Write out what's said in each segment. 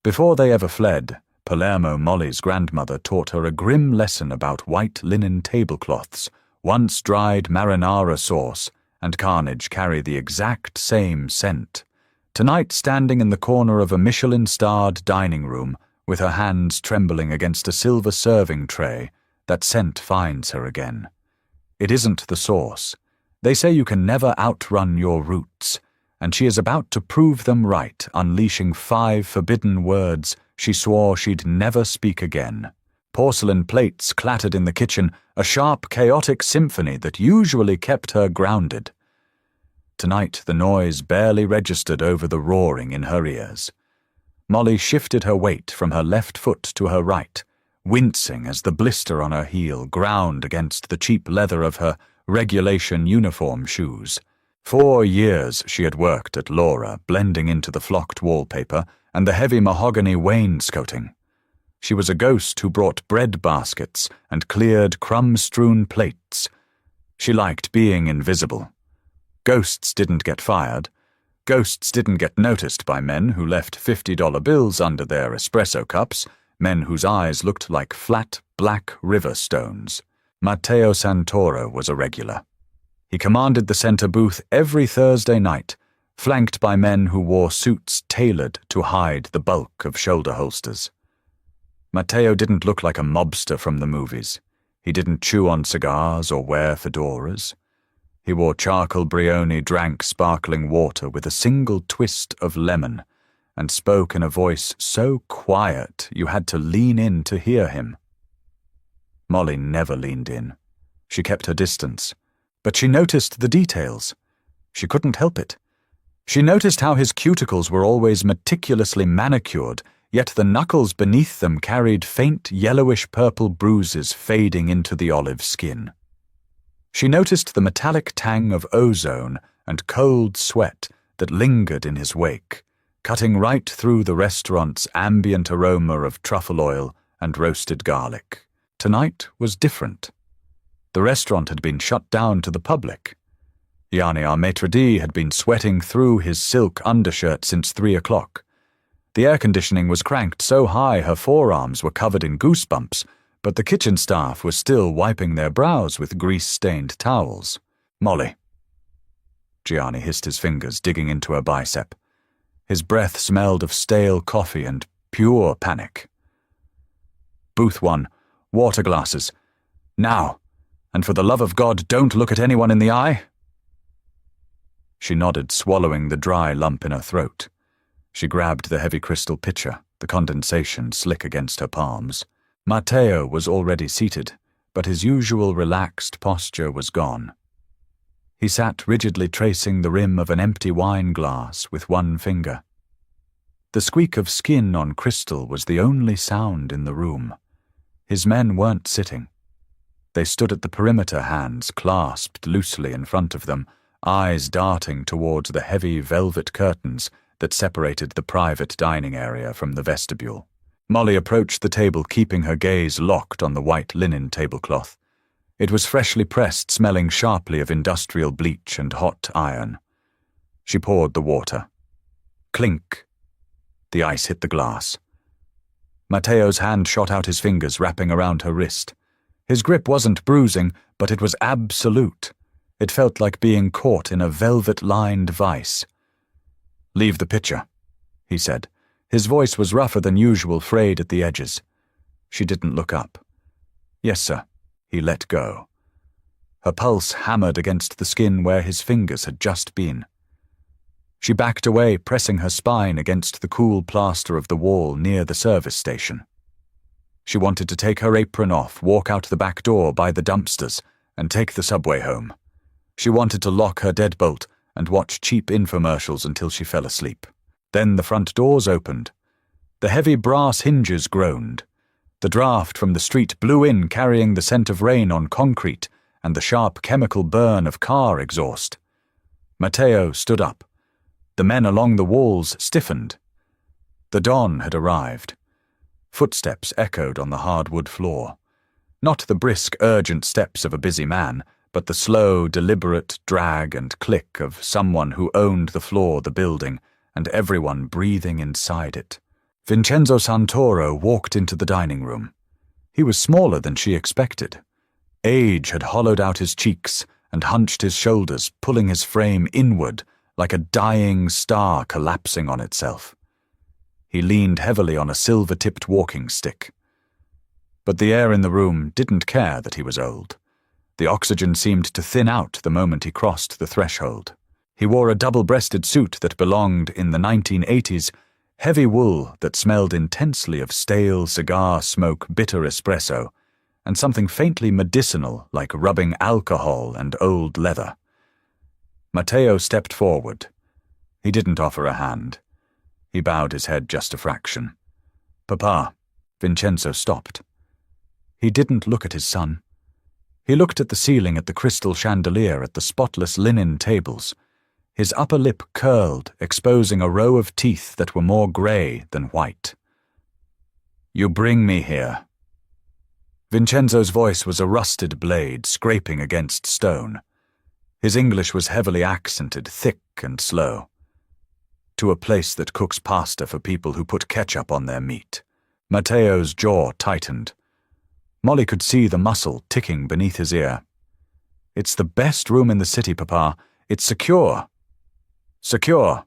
Before they ever fled, Palermo Molly's grandmother taught her a grim lesson about white linen tablecloths, once dried marinara sauce, and carnage carry the exact same scent. Tonight, standing in the corner of a Michelin-starred dining room, with her hands trembling against a silver serving tray, that scent finds her again. It isn't the sauce. They say you can never outrun your roots, and she is about to prove them right, unleashing 5 forbidden words she swore she'd never speak again. Porcelain plates clattered in the kitchen, a sharp, chaotic symphony that usually kept her grounded. Tonight the noise barely registered over the roaring in her ears. Molly shifted her weight from her left foot to her right, wincing as the blister on her heel ground against the cheap leather of her regulation uniform shoes. 4 years she had worked at Laura, blending into the flocked wallpaper and the heavy mahogany wainscoting. She was a ghost who brought bread baskets and cleared crumb-strewn plates. She liked being invisible. Ghosts didn't get fired. Ghosts didn't get noticed by men who left $50 bills under their espresso cups, men whose eyes looked like flat, black river stones. Matteo Santoro was a regular. He commanded the center booth every Thursday night, flanked by men who wore suits tailored to hide the bulk of shoulder holsters. Matteo didn't look like a mobster from the movies. He didn't chew on cigars or wear fedoras. He wore charcoal brioni, drank sparkling water with a single twist of lemon, and spoke in a voice so quiet you had to lean in to hear him. Molly never leaned in. She kept her distance. But she noticed the details. She couldn't help it. She noticed how his cuticles were always meticulously manicured, yet the knuckles beneath them carried faint yellowish-purple bruises fading into the olive skin. She noticed the metallic tang of ozone and cold sweat that lingered in his wake, cutting right through the restaurant's ambient aroma of truffle oil and roasted garlic. Tonight was different. The restaurant had been shut down to the public. Yanni, our maitre d', had been sweating through his silk undershirt since 3 o'clock. The air conditioning was cranked so high her forearms were covered in goosebumps, but the kitchen staff was still wiping their brows with grease-stained towels. Molly. Gianni hissed his fingers, digging into her bicep. His breath smelled of stale coffee and pure panic. Booth 1. Water glasses. Now. And for the love of God, don't look at anyone in the eye. She nodded, swallowing the dry lump in her throat. She grabbed the heavy crystal pitcher, the condensation slick against her palms. Matteo was already seated, but his usual relaxed posture was gone. He sat rigidly tracing the rim of an empty wine glass with one finger. The squeak of skin on crystal was the only sound in the room. His men weren't sitting. They stood at the perimeter, hands clasped loosely in front of them, eyes darting towards the heavy velvet curtains that separated the private dining area from the vestibule. Molly approached the table, keeping her gaze locked on the white linen tablecloth. It was freshly pressed, smelling sharply of industrial bleach and hot iron. She poured the water. Clink. The ice hit the glass. Matteo's hand shot out his fingers, wrapping around her wrist. His grip wasn't bruising, but it was absolute. It felt like being caught in a velvet-lined vice. "Leave the pitcher," he said. His voice was rougher than usual, frayed at the edges. She didn't look up. "Yes, sir." He let go. Her pulse hammered against the skin where his fingers had just been. She backed away, pressing her spine against the cool plaster of the wall near the service station. She wanted to take her apron off, walk out the back door by the dumpsters, and take the subway home. She wanted to lock her deadbolt and watch cheap infomercials until she fell asleep. Then the front doors opened. The heavy brass hinges groaned. The draft from the street blew in, carrying the scent of rain on concrete and the sharp chemical burn of car exhaust. Matteo stood up. The men along the walls stiffened. The dawn had arrived. Footsteps echoed on the hardwood floor. Not the brisk, urgent steps of a busy man, but the slow, deliberate drag and click of someone who owned the floor, the building, and everyone breathing inside it. Vincenzo Santoro walked into the dining room. He was smaller than she expected. Age had hollowed out his cheeks and hunched his shoulders, pulling his frame inward like a dying star collapsing on itself. He leaned heavily on a silver-tipped walking stick. But the air in the room didn't care that he was old. The oxygen seemed to thin out the moment he crossed the threshold. He wore a double-breasted suit that belonged in the 1980s, heavy wool that smelled intensely of stale cigar smoke, bitter espresso, and something faintly medicinal like rubbing alcohol and old leather. Matteo stepped forward. He didn't offer a hand. He bowed his head just a fraction. "Papa." Vincenzo stopped. He didn't look at his son. He looked at the ceiling, at the crystal chandelier, at the spotless linen tables. His upper lip curled, exposing a row of teeth that were more grey than white. "You bring me here." Vincenzo's voice was a rusted blade scraping against stone. His English was heavily accented, thick and slow. "To a place that cooks pasta for people who put ketchup on their meat." Matteo's jaw tightened. Molly could see the muscle ticking beneath his ear. "It's the best room in the city, Papa. It's secure." "Secure."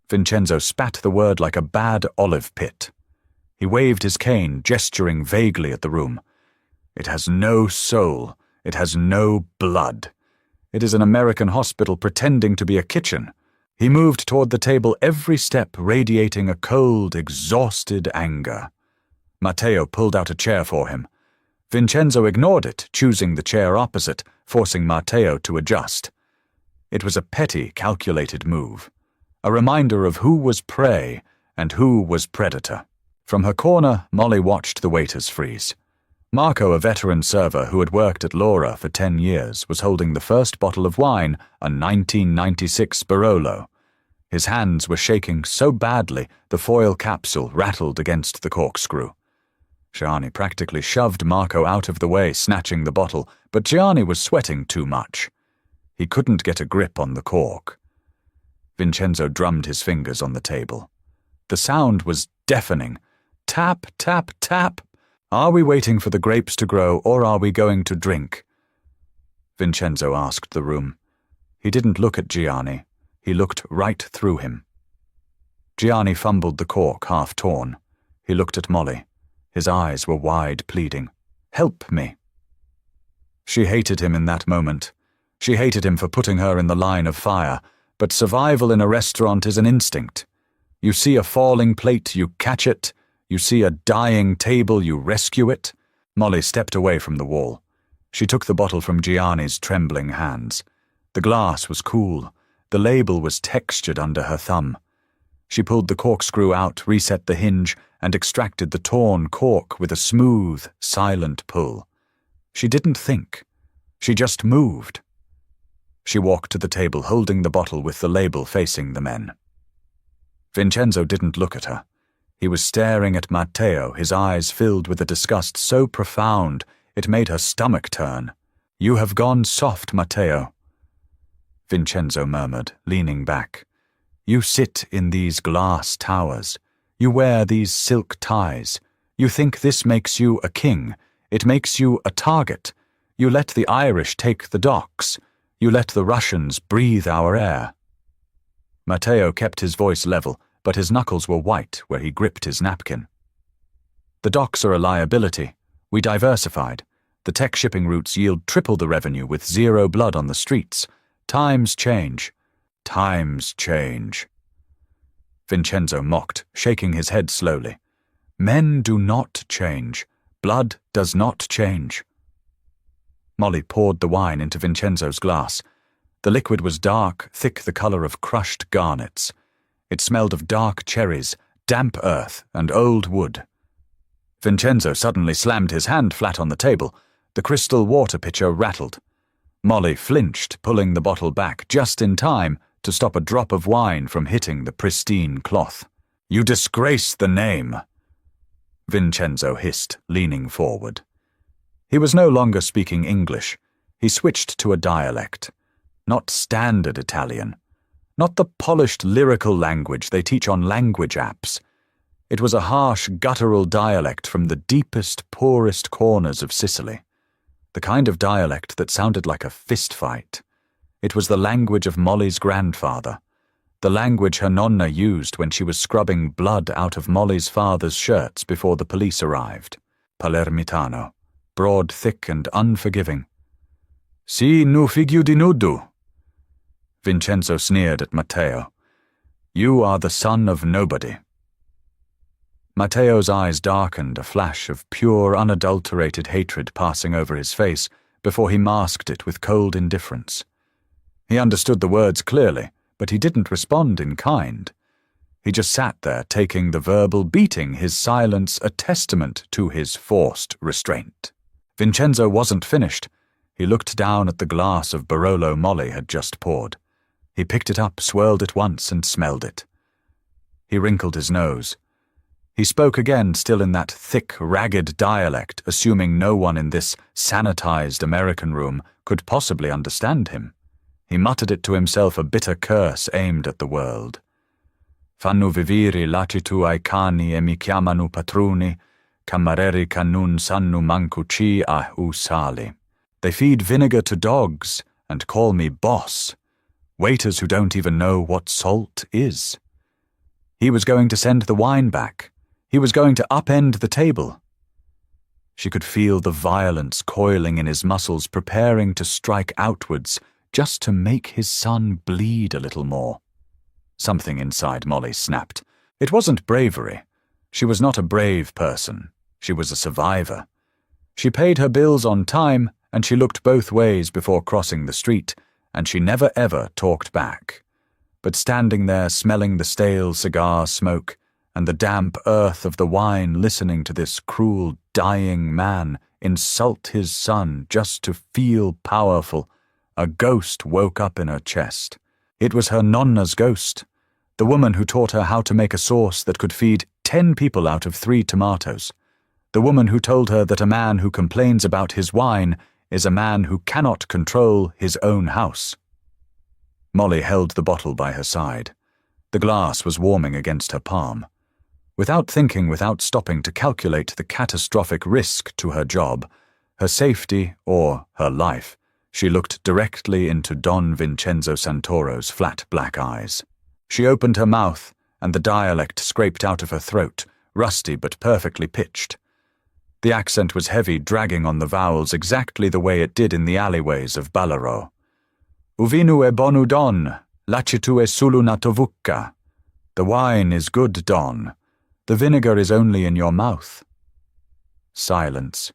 Vincenzo spat the word like a bad olive pit. He waved his cane, gesturing vaguely at the room. "It has no soul. It has no blood. It is an American hospital pretending to be a kitchen." He moved toward the table, every step radiating a cold, exhausted anger. Matteo pulled out a chair for him. Vincenzo ignored it, choosing the chair opposite, forcing Matteo to adjust. It was a petty, calculated move, a reminder of who was prey and who was predator. From her corner, Molly watched the waiters freeze. Marco, a veteran server who had worked at Laura for 10 years, was holding the first bottle of wine, a 1996 Barolo. His hands were shaking so badly the foil capsule rattled against the corkscrew. Gianni practically shoved Marco out of the way, snatching the bottle, but Gianni was sweating too much. He couldn't get a grip on the cork. Vincenzo drummed his fingers on the table. The sound was deafening. Tap, tap, tap. Are we waiting for the grapes to grow, or are we going to drink? Vincenzo asked the room. He didn't look at Gianni. He looked right through him. Gianni fumbled the cork, half torn. He looked at Molly. His eyes were wide, pleading. "Help me." She hated him in that moment. She hated him for putting her in the line of fire, but survival in a restaurant is an instinct. You see a falling plate, you catch it. You see a dying table, you rescue it. Molly stepped away from the wall. She took the bottle from Gianni's trembling hands. The glass was cool. The label was textured under her thumb. She pulled the corkscrew out, reset the hinge, and extracted the torn cork with a smooth, silent pull. She didn't think. She just moved. She walked to the table, holding the bottle with the label facing the men. Vincenzo didn't look at her. He was staring at Matteo, his eyes filled with a disgust so profound it made her stomach turn. "You have gone soft, Matteo," Vincenzo murmured, leaning back. "You sit in these glass towers. You wear these silk ties. You think this makes you a king. It makes you a target. You let the Irish take the docks. You let the Russians breathe our air." Matteo kept his voice level, but his knuckles were white where he gripped his napkin. "The docks are a liability. We diversified. The tech shipping routes yield triple the revenue with zero blood on the streets. Times change. Times change." Vincenzo mocked, shaking his head slowly. "Men do not change. Blood does not change." Molly poured the wine into Vincenzo's glass. The liquid was dark, thick, the color of crushed garnets. It smelled of dark cherries, damp earth, and old wood. Vincenzo suddenly slammed his hand flat on the table. The crystal water pitcher rattled. Molly flinched, pulling the bottle back just in time to stop a drop of wine from hitting the pristine cloth. "You disgrace the name," Vincenzo hissed, leaning forward. He was no longer speaking English. He switched to a dialect. Not standard Italian. Not the polished lyrical language they teach on language apps. It was a harsh, guttural dialect from the deepest, poorest corners of Sicily. The kind of dialect that sounded like a fist fight. It was the language of Molly's grandfather, the language her nonna used when she was scrubbing blood out of Molly's father's shirts before the police arrived. Palermitano, broad, thick, and unforgiving. Si nu figlio di nudo. Vincenzo sneered at Matteo. You are the son of nobody. Matteo's eyes darkened, a flash of pure, unadulterated hatred passing over his face before he masked it with cold indifference. He understood the words clearly, but he didn't respond in kind. He just sat there, taking the verbal beating, his silence a testament to his forced restraint. Vincenzo wasn't finished. He looked down at the glass of Barolo Molly had just poured. He picked it up, swirled it once, and smelled it. He wrinkled his nose. He spoke again, still in that thick, ragged dialect, assuming no one in this sanitized American room could possibly understand him. He muttered it to himself, a bitter curse aimed at the world. Fanno vivere lacitu ai cani e mi chiamano patroni, cammareri che non sanno manco ci a usali. They feed vinegar to dogs and call me boss. Waiters who don't even know what salt is. He was going to send the wine back. He was going to upend the table. She could feel the violence coiling in his muscles, preparing to strike outwards, just to make his son bleed a little more. Something inside Molly snapped. It wasn't bravery. She was not a brave person. She was a survivor. She paid her bills on time, and she looked both ways before crossing the street, and she never ever talked back. But standing there smelling the stale cigar smoke and the damp earth of the wine, listening to this cruel, dying man insult his son just to feel powerful, a ghost woke up in her chest. It was her nonna's ghost, the woman who taught her how to make a sauce that could feed 10 people out of 3 tomatoes, the woman who told her that a man who complains about his wine is a man who cannot control his own house. Molly held the bottle by her side. The glass was warming against her palm. Without thinking, without stopping to calculate the catastrophic risk to her job, her safety, or her life, she looked directly into Don Vincenzo Santoro's flat black eyes. She opened her mouth, and the dialect scraped out of her throat, rusty but perfectly pitched. The accent was heavy, dragging on the vowels exactly the way it did in the alleyways of Ballarò. Uvinu e bonu don, lacitu e sulu natovucca. The wine is good, Don. The vinegar is only in your mouth. Silence.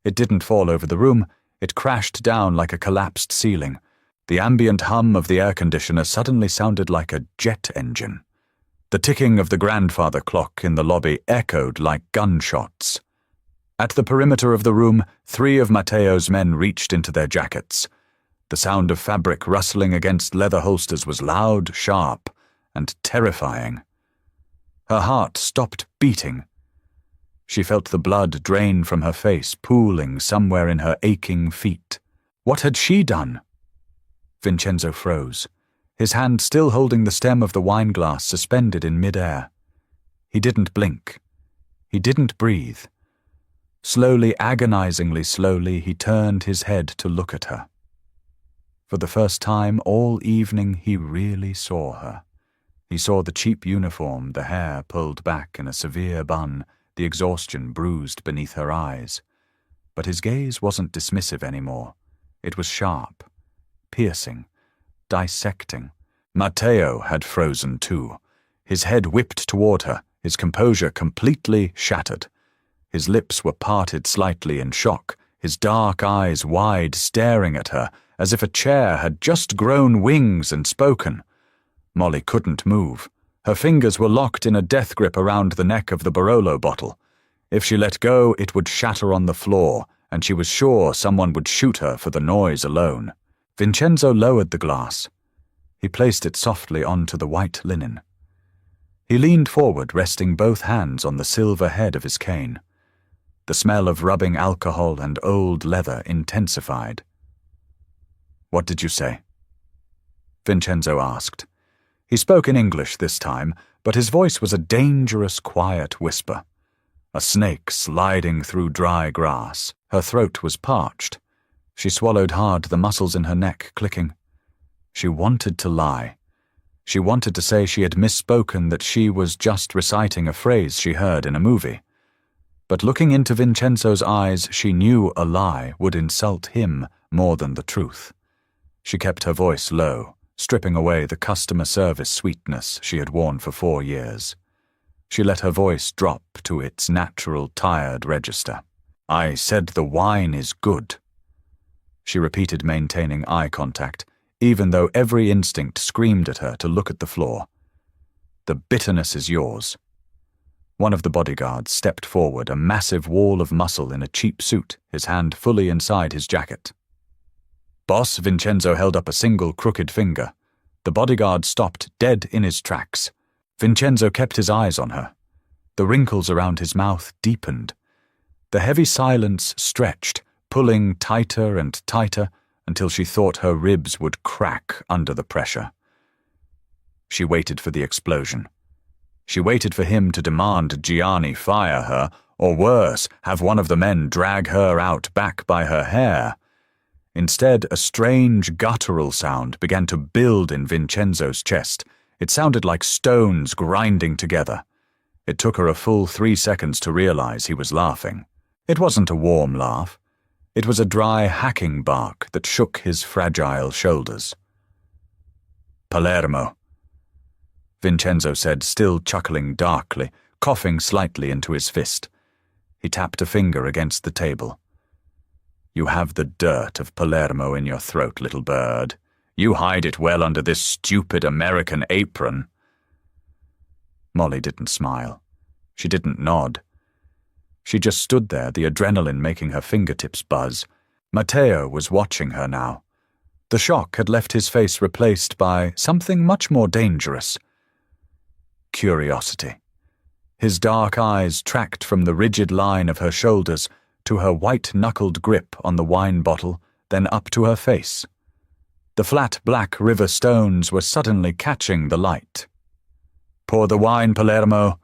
It didn't fall over the room. It crashed down like a collapsed ceiling. The ambient hum of the air conditioner suddenly sounded like a jet engine. The ticking of the grandfather clock in the lobby echoed like gunshots. At the perimeter of the room, 3 of Matteo's men reached into their jackets. The sound of fabric rustling against leather holsters was loud, sharp, and terrifying. Her heart stopped beating. She felt the blood drain from her face, pooling somewhere in her aching feet. What had she done? Vincenzo froze, his hand still holding the stem of the wineglass suspended in mid-air. He didn't blink. He didn't breathe. Slowly, agonizingly slowly, he turned his head to look at her. For the first time all evening he really saw her. He saw the cheap uniform, the hair pulled back in a severe bun, the exhaustion bruised beneath her eyes. But his gaze wasn't dismissive anymore. It was sharp, piercing, dissecting. Matteo had frozen too. His head whipped toward her, his composure completely shattered. His lips were parted slightly in shock, his dark eyes wide, staring at her, as if a chair had just grown wings and spoken. Molly couldn't move. Her fingers were locked in a death grip around the neck of the Barolo bottle. If she let go, it would shatter on the floor, and she was sure someone would shoot her for the noise alone. Vincenzo lowered the glass. He placed it softly onto the white linen. He leaned forward, resting both hands on the silver head of his cane. The smell of rubbing alcohol and old leather intensified. "What did you say?" Vincenzo asked. He spoke in English this time, but his voice was a dangerous, quiet whisper. A snake sliding through dry grass. Her throat was parched. She swallowed hard, the muscles in her neck clicking. She wanted to lie. She wanted to say she had misspoken, that she was just reciting a phrase she heard in a movie. But looking into Vincenzo's eyes, she knew a lie would insult him more than the truth. She kept her voice low, stripping away the customer service sweetness she had worn for 4 years. She let her voice drop to its natural, tired register. "I said the wine is good," she repeated, maintaining eye contact, even though every instinct screamed at her to look at the floor. "The bitterness is yours." One of the bodyguards stepped forward, a massive wall of muscle in a cheap suit, his hand fully inside his jacket. "Boss," Vincenzo held up a single crooked finger. The bodyguard stopped dead in his tracks. Vincenzo kept his eyes on her. The wrinkles around his mouth deepened. The heavy silence stretched, pulling tighter and tighter until she thought her ribs would crack under the pressure. She waited for the explosion. She waited for him to demand Gianni fire her, or worse, have one of the men drag her out back by her hair. Instead, a strange guttural sound began to build in Vincenzo's chest. It sounded like stones grinding together. It took her a full 3 seconds to realize he was laughing. It wasn't a warm laugh. It was a dry, hacking bark that shook his fragile shoulders. "Palermo," Vincenzo said, still chuckling darkly, coughing slightly into his fist. He tapped a finger against the table. "You have the dirt of Palermo in your throat, little bird. You hide it well under this stupid American apron." Molly didn't smile. She didn't nod. She just stood there, the adrenaline making her fingertips buzz. Matteo was watching her now. The shock had left his face replaced by something much more dangerous. Curiosity. His dark eyes tracked from the rigid line of her shoulders to her white-knuckled grip on the wine bottle, then up to her face. The flat black river stones were suddenly catching the light. "Pour the wine, Palermo,"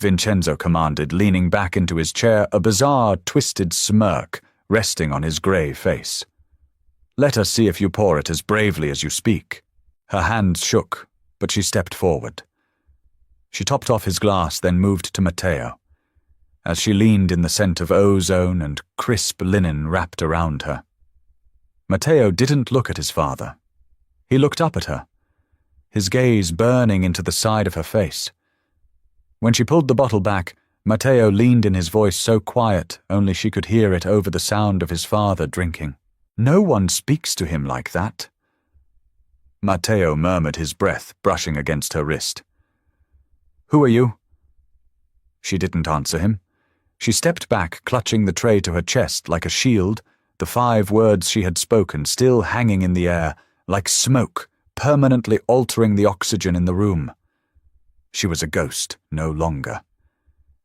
Vincenzo commanded, leaning back into his chair, a bizarre, twisted smirk resting on his grey face. "Let us see if you pour it as bravely as you speak." Her hands shook, but she stepped forward. She topped off his glass, then moved to Matteo. As she leaned in the scent of ozone and crisp linen wrapped around her. Matteo didn't look at his father. He looked up at her, his gaze burning into the side of her face. When she pulled the bottle back, Matteo leaned in, his voice so quiet only she could hear it over the sound of his father drinking. "No one speaks to him like that." Matteo murmured, his breath brushing against her wrist. "Who are you?" She didn't answer him. She stepped back, clutching the tray to her chest like a shield, the 5 words she had spoken still hanging in the air, like smoke, permanently altering the oxygen in the room. She was a ghost, no longer.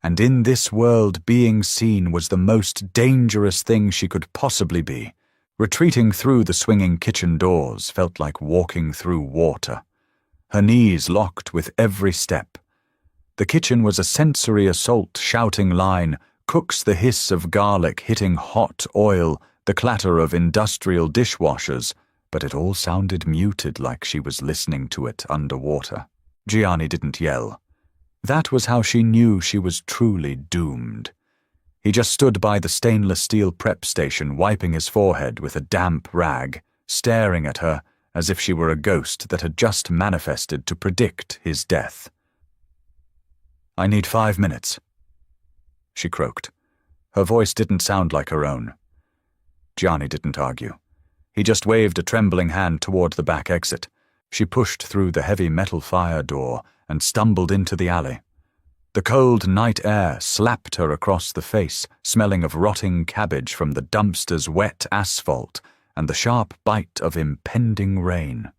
And in this world, being seen was the most dangerous thing she could possibly be. Retreating through the swinging kitchen doors felt like walking through water. Her knees locked with every step. The kitchen was a sensory assault shouting line, cooks the hiss of garlic hitting hot oil, the clatter of industrial dishwashers, but it all sounded muted, like she was listening to it underwater. Gianni didn't yell. That was how she knew she was truly doomed. He just stood by the stainless steel prep station, wiping his forehead with a damp rag, staring at her as if she were a ghost that had just manifested to predict his death. "I need 5 minutes," she croaked. Her voice didn't sound like her own. Gianni didn't argue. He just waved a trembling hand toward the back exit. She pushed through the heavy metal fire door and stumbled into the alley. The cold night air slapped her across the face, smelling of rotting cabbage from the dumpster's wet asphalt and the sharp bite of impending rain.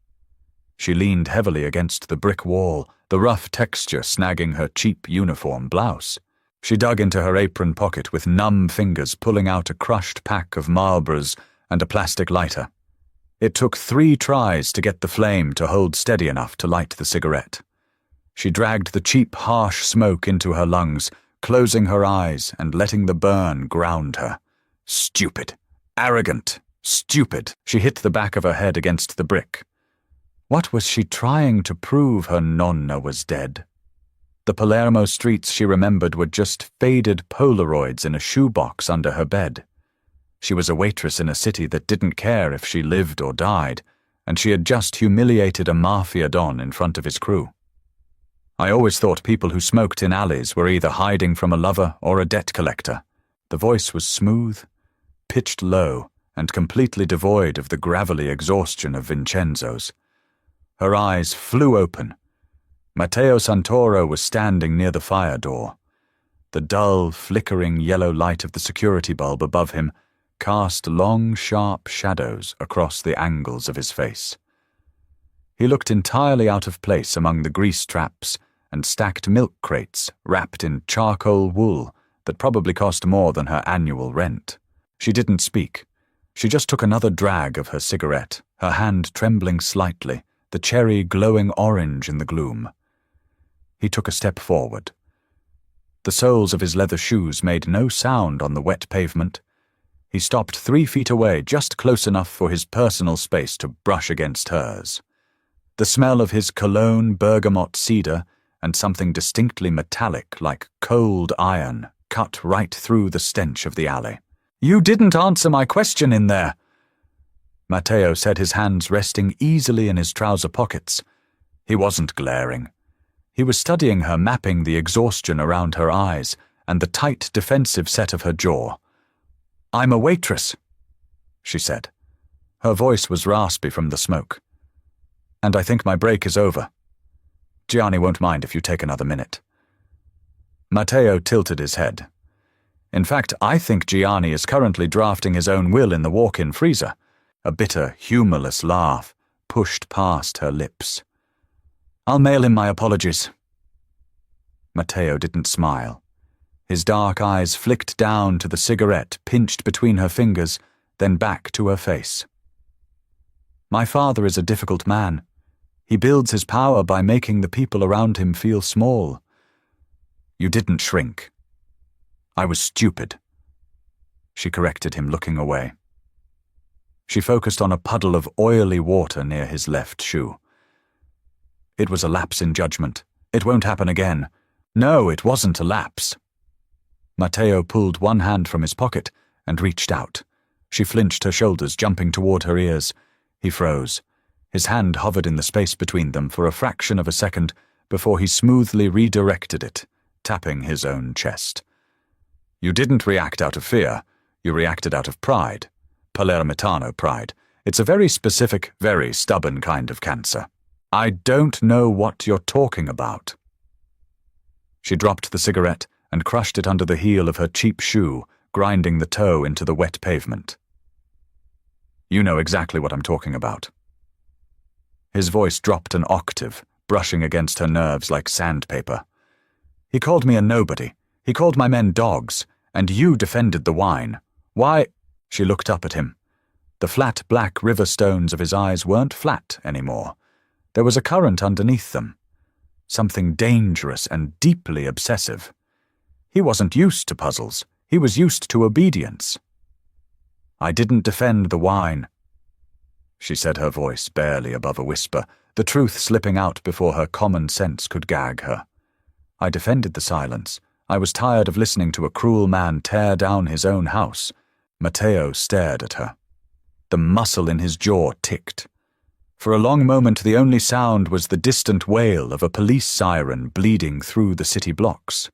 She leaned heavily against the brick wall, the rough texture snagging her cheap uniform blouse. She dug into her apron pocket with numb fingers, pulling out a crushed pack of Marlboros and a plastic lighter. It took 3 tries to get the flame to hold steady enough to light the cigarette. She dragged the cheap, harsh smoke into her lungs, closing her eyes and letting the burn ground her. Stupid. Arrogant. Stupid. She hit the back of her head against the brick. What was she trying to prove her nonna was dead? The Palermo streets she remembered were just faded Polaroids in a shoebox under her bed. She was a waitress in a city that didn't care if she lived or died, and she had just humiliated a Mafia don in front of his crew. I always thought people who smoked in alleys were either hiding from a lover or a debt collector. The voice was smooth, pitched low, and completely devoid of the gravelly exhaustion of Vincenzo's. Her eyes flew open. Matteo Santoro was standing near the fire door. The dull, flickering yellow light of the security bulb above him cast long, sharp shadows across the angles of his face. He looked entirely out of place among the grease traps and stacked milk crates wrapped in charcoal wool that probably cost more than her annual rent. She didn't speak. She just took another drag of her cigarette, her hand trembling slightly, the cherry glowing orange in the gloom. He took a step forward. The soles of his leather shoes made no sound on the wet pavement. He stopped 3 feet away, just close enough for his personal space to brush against hers. The smell of his cologne bergamot cedar and something distinctly metallic like cold iron cut right through the stench of the alley. "You didn't answer my question in there." Matteo said, his hands resting easily in his trouser pockets. He wasn't glaring. He was studying her, mapping the exhaustion around her eyes and the tight defensive set of her jaw. "I'm a waitress," she said. Her voice was raspy from the smoke. "And I think my break is over. Gianni won't mind if you take another minute." Matteo tilted his head. "In fact, I think Gianni is currently drafting his own will in the walk-in freezer." A bitter, humorless laugh pushed past her lips. "I'll mail him my apologies." Matteo didn't smile. His dark eyes flicked down to the cigarette pinched between her fingers, then back to her face. "My father is a difficult man. He builds his power by making the people around him feel small. You didn't shrink. I was stupid." She corrected him, looking away. She focused on a puddle of oily water near his left shoe. "It was a lapse in judgment. It won't happen again." "No, it wasn't a lapse." Matteo pulled one hand from his pocket and reached out. She flinched, her shoulders jumping toward her ears. He froze. His hand hovered in the space between them for a fraction of a second before he smoothly redirected it, tapping his own chest. "You didn't react out of fear. You reacted out of pride. Palermitano pride. It's a very specific, very stubborn kind of cancer. I don't know what you're talking about." She dropped the cigarette and crushed it under the heel of her cheap shoe, grinding the toe into the wet pavement. "You know exactly what I'm talking about." His voice dropped an octave, brushing against her nerves like sandpaper. "He called me a nobody. He called my men dogs, and you defended the wine. Why?" She looked up at him. The flat black river stones of his eyes weren't flat anymore. There was a current underneath them. Something dangerous and deeply obsessive. He wasn't used to puzzles. He was used to obedience. "I didn't defend the wine," she said, her voice barely above a whisper, the truth slipping out before her common sense could gag her. "I defended the silence. I was tired of listening to a cruel man tear down his own house." Matteo stared at her. The muscle in his jaw ticked. For a long moment the only sound was the distant wail of a police siren bleeding through the city blocks.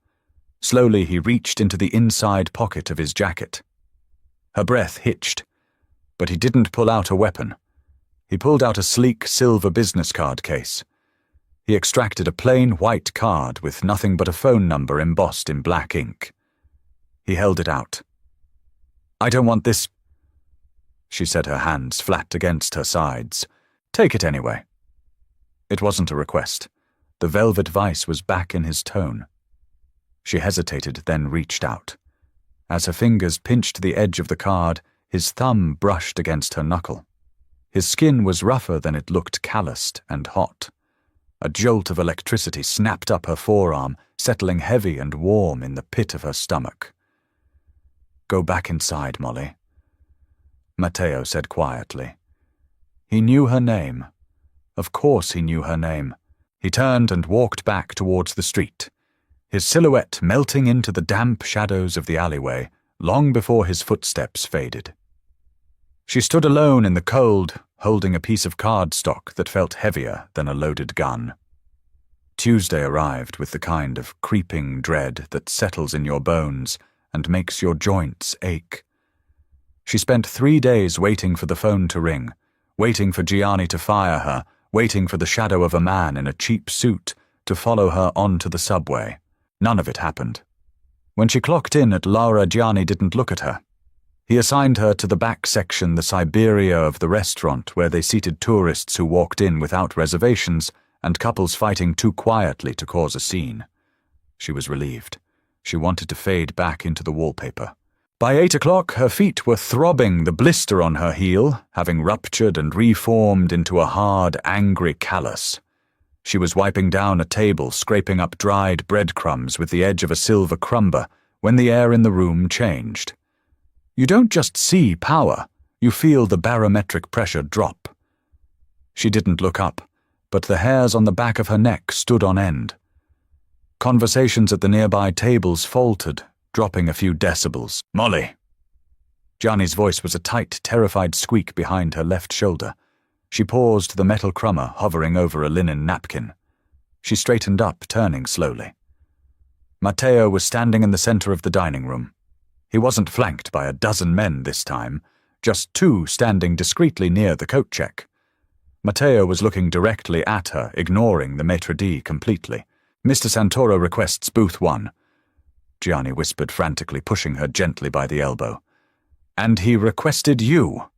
Slowly he reached into the inside pocket of his jacket. Her breath hitched, but he didn't pull out a weapon. He pulled out a sleek silver business card case. He extracted a plain white card with nothing but a phone number embossed in black ink. He held it out. "I don't want this," she said, her hands flat against her sides. "Take it anyway." It wasn't a request. The velvet vice was back in his tone. She hesitated, then reached out. As her fingers pinched the edge of the card, his thumb brushed against her knuckle. His skin was rougher than it looked, calloused and hot. A jolt of electricity snapped up her forearm, settling heavy and warm in the pit of her stomach. "Go back inside, Molly," Matteo said quietly. He knew her name. Of course he knew her name. He turned and walked back towards the street, his silhouette melting into the damp shadows of the alleyway long before his footsteps faded. She stood alone in the cold, holding a piece of cardstock that felt heavier than a loaded gun. Tuesday arrived with the kind of creeping dread that settles in your bones and makes your joints ache. She spent 3 days waiting for the phone to ring, waiting for Gianni to fire her, waiting for the shadow of a man in a cheap suit to follow her onto the subway. None of it happened. When she clocked in at Laura, Gianni didn't look at her. He assigned her to the back section, the Siberia of the restaurant, where they seated tourists who walked in without reservations and couples fighting too quietly to cause a scene. She was relieved. She wanted to fade back into the wallpaper. By 8 o'clock, her feet were throbbing, the blister on her heel having ruptured and reformed into a hard, angry callus. She was wiping down a table, scraping up dried breadcrumbs with the edge of a silver crumber, when the air in the room changed. You don't just see power, you feel the barometric pressure drop. She didn't look up, but the hairs on the back of her neck stood on end. Conversations at the nearby tables faltered, dropping a few decibels. "Molly!" Gianni's voice was a tight, terrified squeak behind her left shoulder. She paused, the metal crummer hovering over a linen napkin. She straightened up, turning slowly. Matteo was standing in the center of the dining room. He wasn't flanked by a dozen men this time, just 2 standing discreetly near the coat check. Matteo was looking directly at her, ignoring the maitre d' completely. "Mr. Santoro requests booth 1. Gianni whispered frantically, pushing her gently by the elbow. "And he requested you."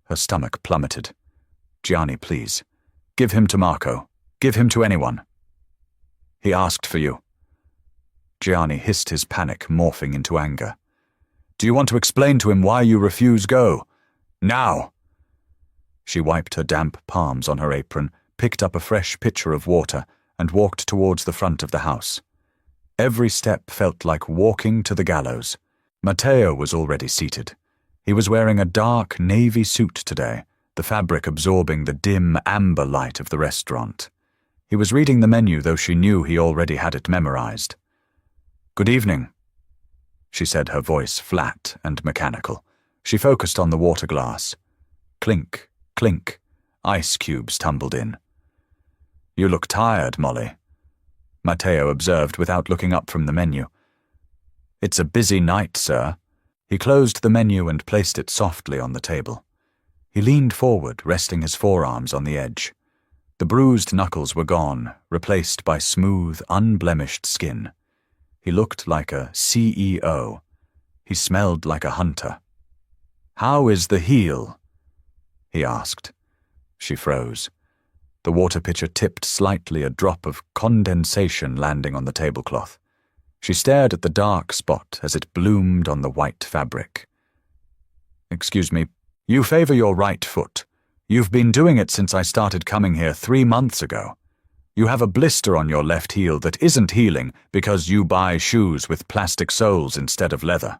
Her stomach plummeted. "Gianni, please. Give him to Marco. Give him to anyone." "He asked for you." Gianni hissed, his panic morphing into anger. "Do you want to explain to him why you refuse go? Now!" She wiped her damp palms on her apron, picked up a fresh pitcher of water, and walked towards the front of the house. Every step felt like walking to the gallows. Matteo was already seated. He was wearing a dark navy suit today, the fabric absorbing the dim amber light of the restaurant. He was reading the menu, though she knew he already had it memorized. "Good evening," she said, her voice flat and mechanical. She focused on the water glass. Clink, clink. Ice cubes tumbled in. "You look tired, Molly," Matteo observed without looking up from the menu. "It's a busy night, sir." He closed the menu and placed it softly on the table. He leaned forward, resting his forearms on the edge. The bruised knuckles were gone, replaced by smooth, unblemished skin. He looked like a CEO. He smelled like a hunter. "How is the heel?" he asked. She froze. The water pitcher tipped slightly, a drop of condensation landing on the tablecloth. She stared at the dark spot as it bloomed on the white fabric. "Excuse me, you favor your right foot. You've been doing it since I started coming here 3 months ago. You have a blister on your left heel that isn't healing because you buy shoes with plastic soles instead of leather."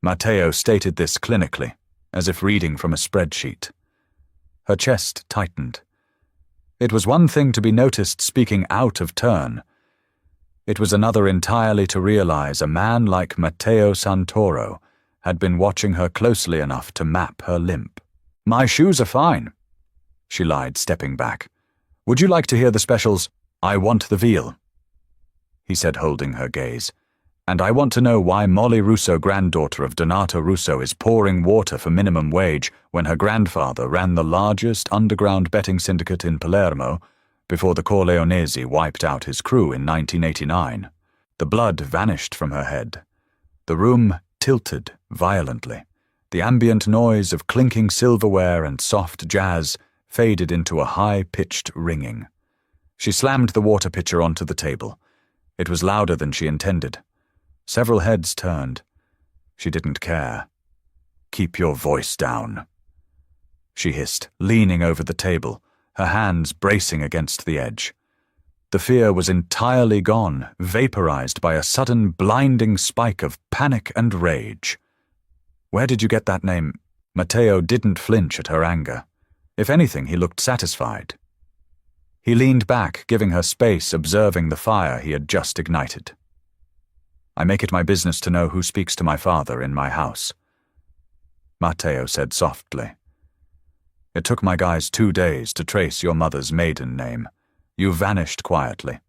Matteo stated this clinically, as if reading from a spreadsheet. Her chest tightened. It was one thing to be noticed speaking out of turn. It was another entirely to realize a man like Matteo Santoro had been watching her closely enough to map her limp. "My shoes are fine," she lied, stepping back. "Would you like to hear the specials? I want the veal," he said, holding her gaze. "And I want to know why Molly Russo, granddaughter of Donato Russo, is pouring water for minimum wage when her grandfather ran the largest underground betting syndicate in Palermo before the Corleonesi wiped out his crew in 1989. The blood vanished from her head. The room tilted violently. The ambient noise of clinking silverware and soft jazz faded into a high-pitched ringing. She slammed the water pitcher onto the table. It was louder than she intended. Several heads turned. She didn't care. "Keep your voice down," she hissed, leaning over the table, her hands bracing against the edge. The fear was entirely gone, vaporized by a sudden blinding spike of panic and rage. "Where did you get that name?" Matteo didn't flinch at her anger. If anything, he looked satisfied. He leaned back, giving her space, observing the fire he had just ignited. "I make it my business to know who speaks to my father in my house," Matteo said softly. "It took my guys 2 days to trace your mother's maiden name. You vanished quietly.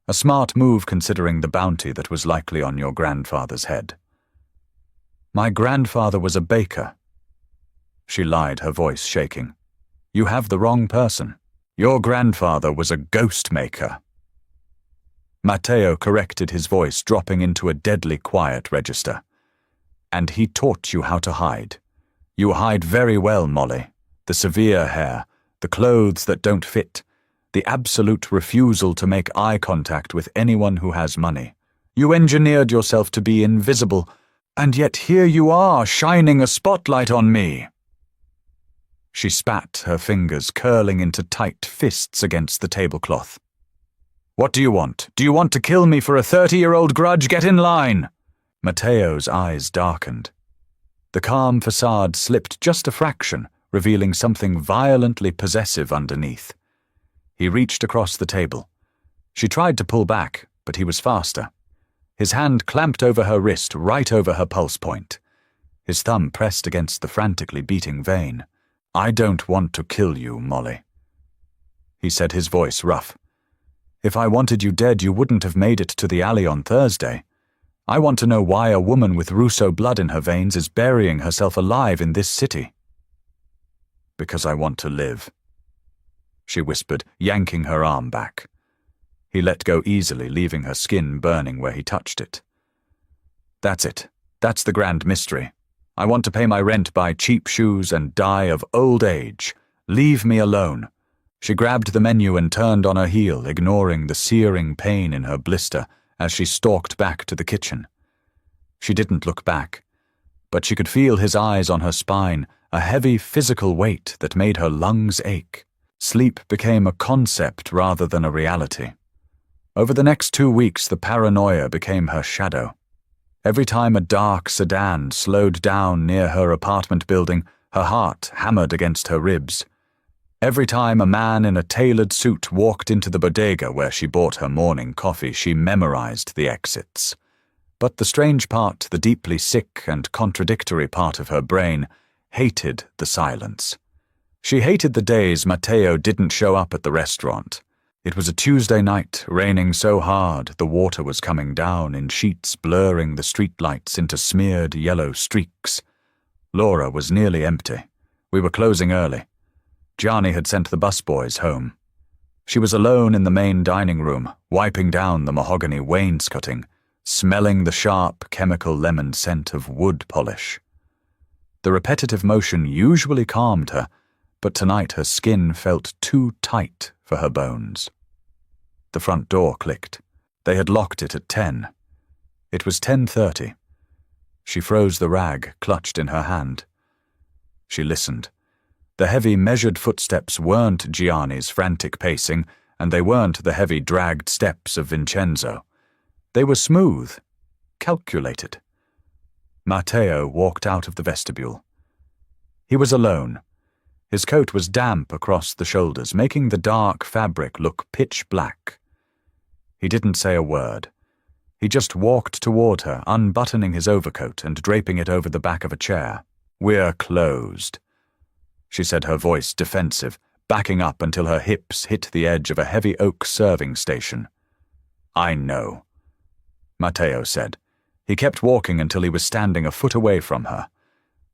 A smart move considering the bounty that was likely on your grandfather's head." "My grandfather was a baker," she lied, her voice shaking. "You have the wrong person. Your grandfather was a ghost maker." Matteo corrected his voice, dropping into a deadly quiet register. "And he taught you how to hide. You hide very well, Molly. The severe hair, the clothes that don't fit, the absolute refusal to make eye contact with anyone who has money. You engineered yourself to be invisible, and yet here you are, shining a spotlight on me." She spat, her fingers curling into tight fists against the tablecloth. "What do you want? Do you want to kill me for a 30-year-old grudge? Get in line!" Matteo's eyes darkened. The calm facade slipped just a fraction, revealing something violently possessive underneath. He reached across the table. She tried to pull back, but he was faster. His hand clamped over her wrist, right over her pulse point. His thumb pressed against the frantically beating vein. "I don't want to kill you, Molly," he said, his voice rough. "If I wanted you dead, you wouldn't have made it to the alley on Thursday. I want to know why a woman with Russo blood in her veins is burying herself alive in this city." "Because I want to live," she whispered, yanking her arm back. He let go easily, leaving her skin burning where he touched it. "That's it. That's the grand mystery. I want to pay my rent, buy cheap shoes, and die of old age. Leave me alone." She grabbed the menu and turned on her heel, ignoring the searing pain in her blister as she stalked back to the kitchen. She didn't look back, but she could feel his eyes on her spine, a heavy physical weight that made her lungs ache. Sleep became a concept rather than a reality. Over the next 2 weeks, the paranoia became her shadow. Every time a dark sedan slowed down near her apartment building, her heart hammered against her ribs. Every time a man in a tailored suit walked into the bodega where she bought her morning coffee, she memorized the exits. But the strange part, the deeply sick and contradictory part of her brain, hated the silence. She hated the days Matteo didn't show up at the restaurant. It was a Tuesday night, raining so hard the water was coming down in sheets, blurring the streetlights into smeared yellow streaks. Laura was nearly empty. We were closing early. Gianni had sent the busboys home. She was alone in the main dining room, wiping down the mahogany wainscoting, smelling the sharp chemical lemon scent of wood polish. The repetitive motion usually calmed her, but tonight her skin felt too tight for her bones. The front door clicked. They had locked it at 10. It was 10:30. She froze the rag clutched in her hand. She listened. The heavy, measured footsteps weren't Gianni's frantic pacing, and they weren't the heavy, dragged steps of Vincenzo. They were smooth, calculated. Matteo walked out of the vestibule. He was alone. His coat was damp across the shoulders, making the dark fabric look pitch black. He didn't say a word. He just walked toward her, unbuttoning his overcoat and draping it over the back of a chair. "We're closed," she said, her voice defensive, backing up until her hips hit the edge of a heavy oak serving station. "I know," Matteo said. He kept walking until he was standing a foot away from her.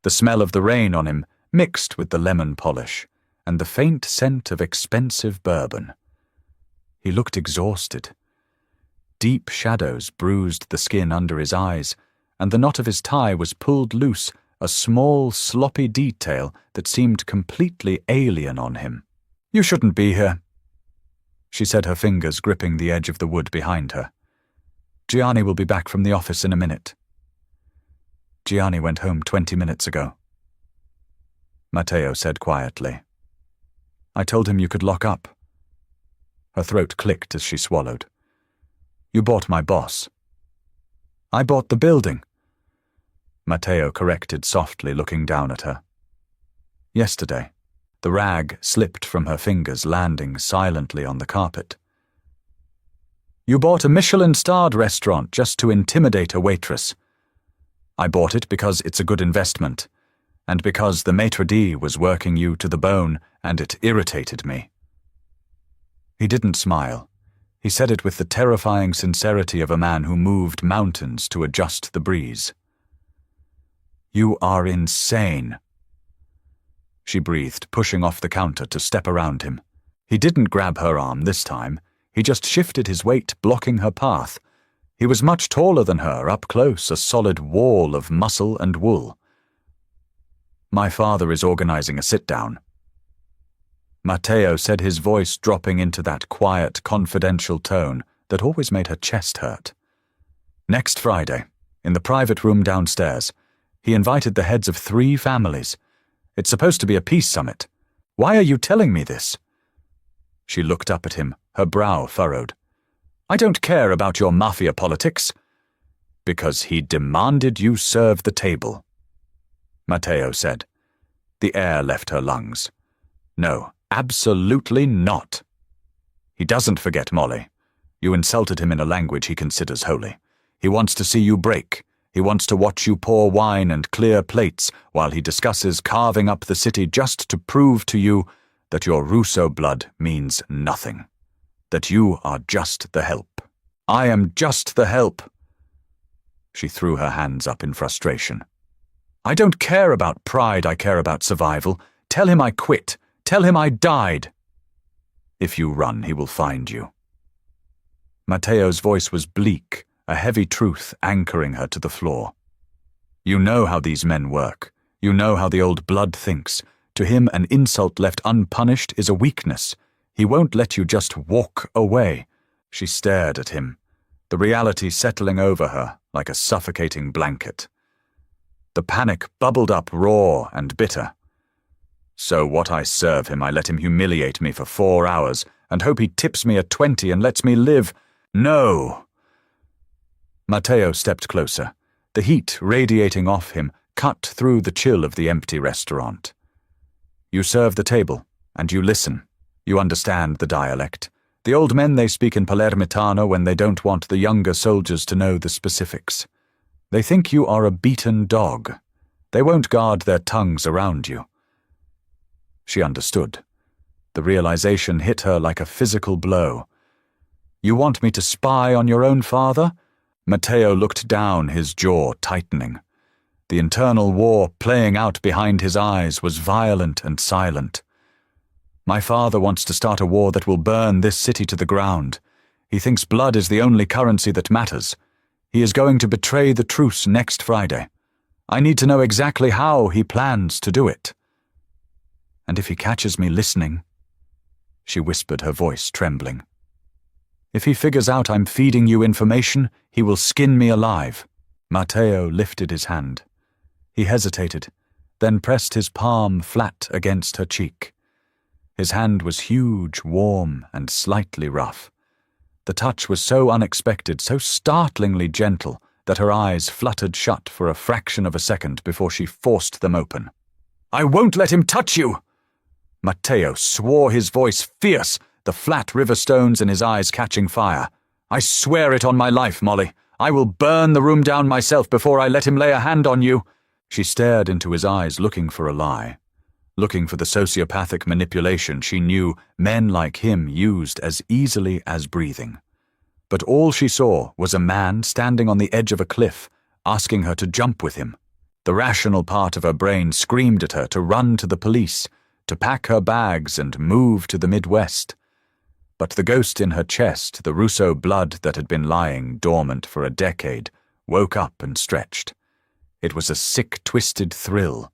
The smell of the rain on him mixed with the lemon polish and the faint scent of expensive bourbon. He looked exhausted. Deep shadows bruised the skin under his eyes, and the knot of his tie was pulled loose, a small, sloppy detail that seemed completely alien on him. "You shouldn't be here," she said, her fingers gripping the edge of the wood behind her. "Gianni will be back from the office in a minute." "Gianni went home 20 minutes ago," Matteo said quietly. I told him you could lock up. Her throat clicked as she swallowed. You bought my boss. I bought the building. Matteo corrected softly, looking down at her. Yesterday. The rag slipped from her fingers, landing silently on the carpet. You bought a Michelin-starred restaurant just to intimidate a waitress. I bought it because it's a good investment, and because the maitre d' was working you to the bone, and it irritated me. He didn't smile. He said it with the terrifying sincerity of a man who moved mountains to adjust the breeze. You are insane. She breathed, pushing off the counter to step around him. He didn't grab her arm this time. He just shifted his weight, blocking her path. He was much taller than her, up close, a solid wall of muscle and wool. My father is organizing a sit-down. Matteo said, his voice dropping into that quiet, confidential tone that always made her chest hurt. Next Friday, in the private room downstairs, he invited the heads of 3 families. It's supposed to be a peace summit. Why are you telling me this? She looked up at him, her brow furrowed. I don't care about your Mafia politics. Because he demanded you serve the table, Matteo said. The air left her lungs. No, absolutely not. He doesn't forget, Molly. You insulted him in a language he considers holy. He wants to see you break. He wants to watch you pour wine and clear plates while he discusses carving up the city just to prove to you that your Russo blood means nothing. That you are just the help. I am just the help. She threw her hands up in frustration. I don't care about pride, I care about survival. Tell him I quit. Tell him I died. If you run, he will find you. Matteo's voice was bleak, a heavy truth anchoring her to the floor. You know how these men work. You know how the old blood thinks. To him, an insult left unpunished is a weakness. He won't let you just walk away. She stared at him, the reality settling over her like a suffocating blanket. The panic bubbled up raw and bitter. So what I serve him, I let him humiliate me for 4 hours and hope he tips me a 20 and lets me live. No! Matteo stepped closer, the heat radiating off him cut through the chill of the empty restaurant. You serve the table, and you listen. You understand the dialect. The old men, they speak in Palermitano when they don't want the younger soldiers to know the specifics. They think you are a beaten dog. They won't guard their tongues around you. She understood. The realization hit her like a physical blow. You want me to spy on your own father? Matteo looked down, his jaw tightening. The internal war playing out behind his eyes was violent and silent. My father wants to start a war that will burn this city to the ground. He thinks blood is the only currency that matters. He is going to betray the truce next Friday. I need to know exactly how he plans to do it. And if he catches me listening, she whispered, her voice trembling. If he figures out I'm feeding you information, he will skin me alive. Matteo lifted his hand. He hesitated, then pressed his palm flat against her cheek. His hand was huge, warm, and slightly rough. The touch was so unexpected, so startlingly gentle, that her eyes fluttered shut for a fraction of a second before she forced them open. I won't let him touch you! Matteo swore, his voice fierce, the flat river stones in his eyes catching fire. I swear it on my life, Molly. I will burn the room down myself before I let him lay a hand on you. She stared into his eyes, looking for a lie. Looking for the sociopathic manipulation she knew men like him used as easily as breathing. But all she saw was a man standing on the edge of a cliff, asking her to jump with him. The rational part of her brain screamed at her to run to the police, to pack her bags and move to the Midwest. But the ghost in her chest, the Russo blood that had been lying dormant for a decade, woke up and stretched. It was a sick, twisted thrill.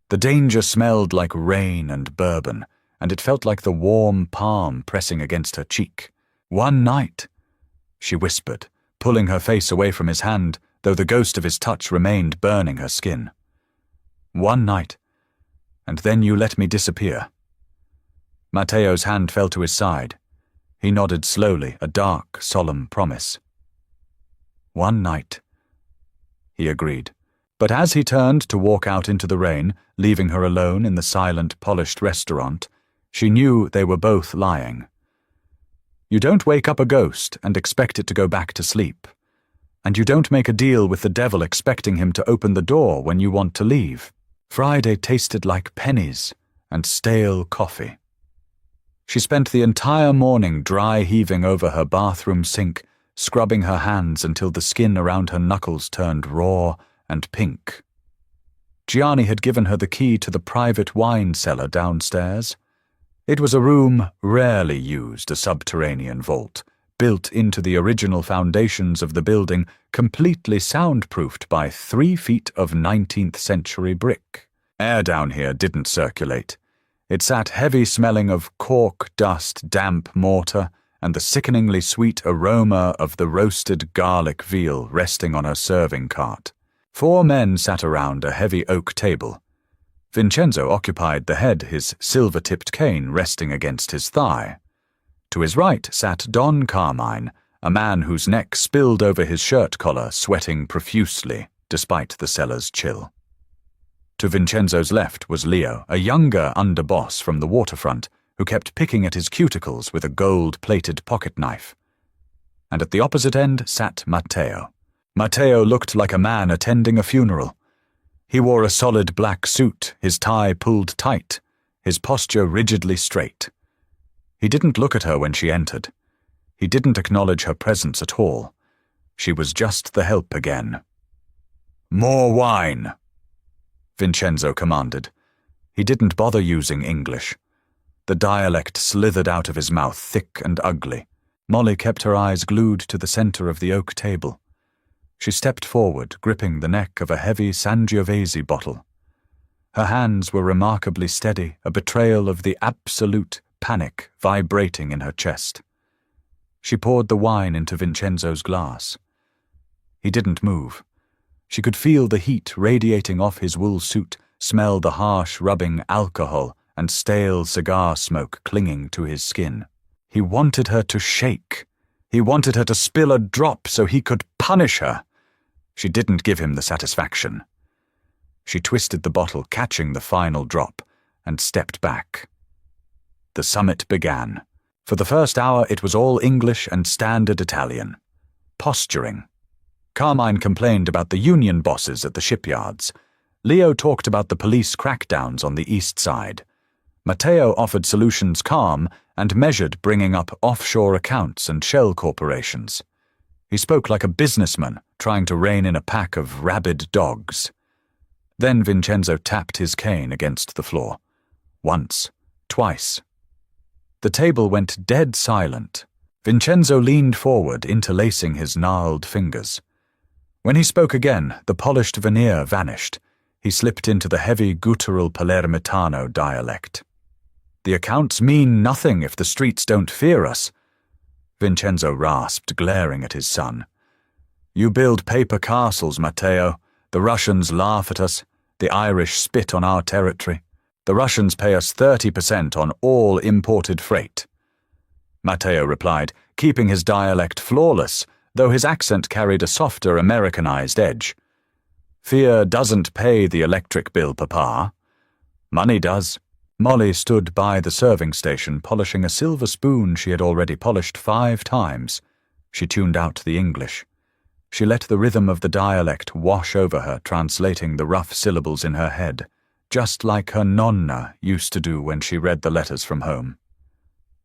The danger smelled like rain and bourbon, and it felt like the warm palm pressing against her cheek. One night, she whispered, pulling her face away from his hand, though the ghost of his touch remained burning her skin. One night, and then you let me disappear. Matteo's hand fell to his side. He nodded slowly, a dark, solemn promise. "One night," he agreed. But as he turned to walk out into the rain, leaving her alone in the silent, polished restaurant, she knew they were both lying. You don't wake up a ghost and expect it to go back to sleep. And you don't make a deal with the devil expecting him to open the door when you want to leave. Friday tasted like pennies and stale coffee. She spent the entire morning dry heaving over her bathroom sink, scrubbing her hands until the skin around her knuckles turned raw and pink. Gianni had given her the key to the private wine cellar downstairs. It was a room rarely used, a subterranean vault, built into the original foundations of the building, completely soundproofed by 3 feet of 19th century brick. Air down here didn't circulate. It sat heavy-smelling of cork, dust, damp mortar, and the sickeningly sweet aroma of the roasted garlic veal resting on her serving cart. 4 men sat around a heavy oak table. Vincenzo occupied the head, his silver-tipped cane resting against his thigh. To his right sat Don Carmine, a man whose neck spilled over his shirt collar, sweating profusely, despite the cellar's chill. To Vincenzo's left was Leo, a younger underboss from the waterfront, who kept picking at his cuticles with a gold-plated pocket knife. And at the opposite end sat Matteo. Matteo looked like a man attending a funeral. He wore a solid black suit, his tie pulled tight, his posture rigidly straight. He didn't look at her when she entered. He didn't acknowledge her presence at all. She was just the help again. "More wine," Vincenzo commanded. He didn't bother using English. The dialect slithered out of his mouth, thick and ugly. Molly kept her eyes glued to the center of the oak table. She stepped forward, gripping the neck of a heavy Sangiovese bottle. Her hands were remarkably steady, a betrayal of the absolute panic vibrating in her chest. She poured the wine into Vincenzo's glass. He didn't move. She could feel the heat radiating off his wool suit, smell the harsh rubbing alcohol and stale cigar smoke clinging to his skin. He wanted her to shake. He wanted her to spill a drop so he could punish her. She didn't give him the satisfaction. She twisted the bottle, catching the final drop, and stepped back. The summit began. For the first hour it was all English and standard Italian. Posturing. Carmine complained about the union bosses at the shipyards. Leo talked about the police crackdowns on the east side. Matteo offered solutions calm and measured bringing up offshore accounts and shell corporations. He spoke like a businessman trying to rein in a pack of rabid dogs. Then Vincenzo tapped his cane against the floor. Once, twice. The table went dead silent. Vincenzo leaned forward, interlacing his gnarled fingers. When he spoke again, the polished veneer vanished. He slipped into the heavy guttural Palermitano dialect. "The accounts mean nothing if the streets don't fear us," Vincenzo rasped, glaring at his son. "You build paper castles, Matteo. The Russians laugh at us. The Irish spit on our territory. The Russians pay us 30% on all imported freight." Matteo replied, keeping his dialect flawless, though his accent carried a softer Americanized edge. "Fear doesn't pay the electric bill, Papa. Money does." Molly stood by the serving station, polishing a silver spoon she had already polished 5 times. She tuned out the English. She let the rhythm of the dialect wash over her, translating the rough syllables in her head, just like her nonna used to do when she read the letters from home.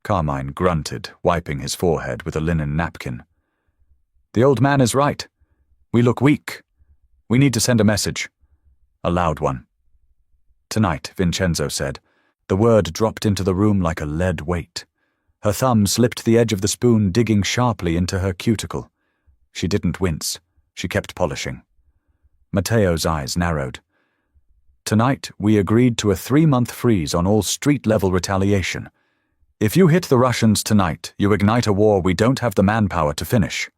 Carmine grunted, wiping his forehead with a linen napkin. "The old man is right. We look weak. We need to send a message. A loud one." "Tonight," Vincenzo said. The word dropped into the room like a lead weight. Her thumb slipped the edge of the spoon, digging sharply into her cuticle. She didn't wince. She kept polishing. Matteo's eyes narrowed. "Tonight, we agreed to a 3-month freeze on all street-level retaliation. If you hit the Russians tonight, you ignite a war we don't have the manpower to finish."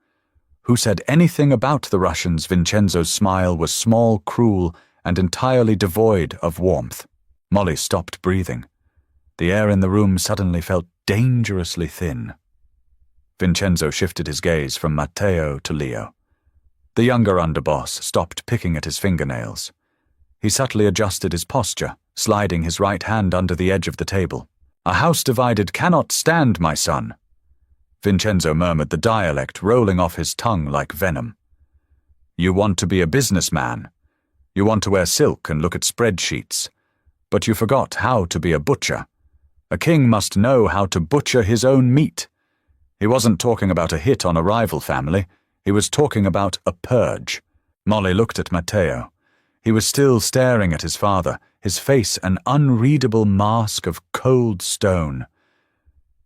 Who said anything about the Russians? Vincenzo's smile was small, cruel, and entirely devoid of warmth. Molly stopped breathing. The air in the room suddenly felt dangerously thin. Vincenzo shifted his gaze from Matteo to Leo. The younger underboss stopped picking at his fingernails. He subtly adjusted his posture, sliding his right hand under the edge of the table. "A house divided cannot stand, my son." Vincenzo murmured the dialect rolling off his tongue like venom. "You want to be a businessman. You want to wear silk and look at spreadsheets. But you forgot how to be a butcher. A king must know how to butcher his own meat." He wasn't talking about a hit on a rival family. He was talking about a purge. Molly looked at Matteo. He was still staring at his father, his face an unreadable mask of cold stone.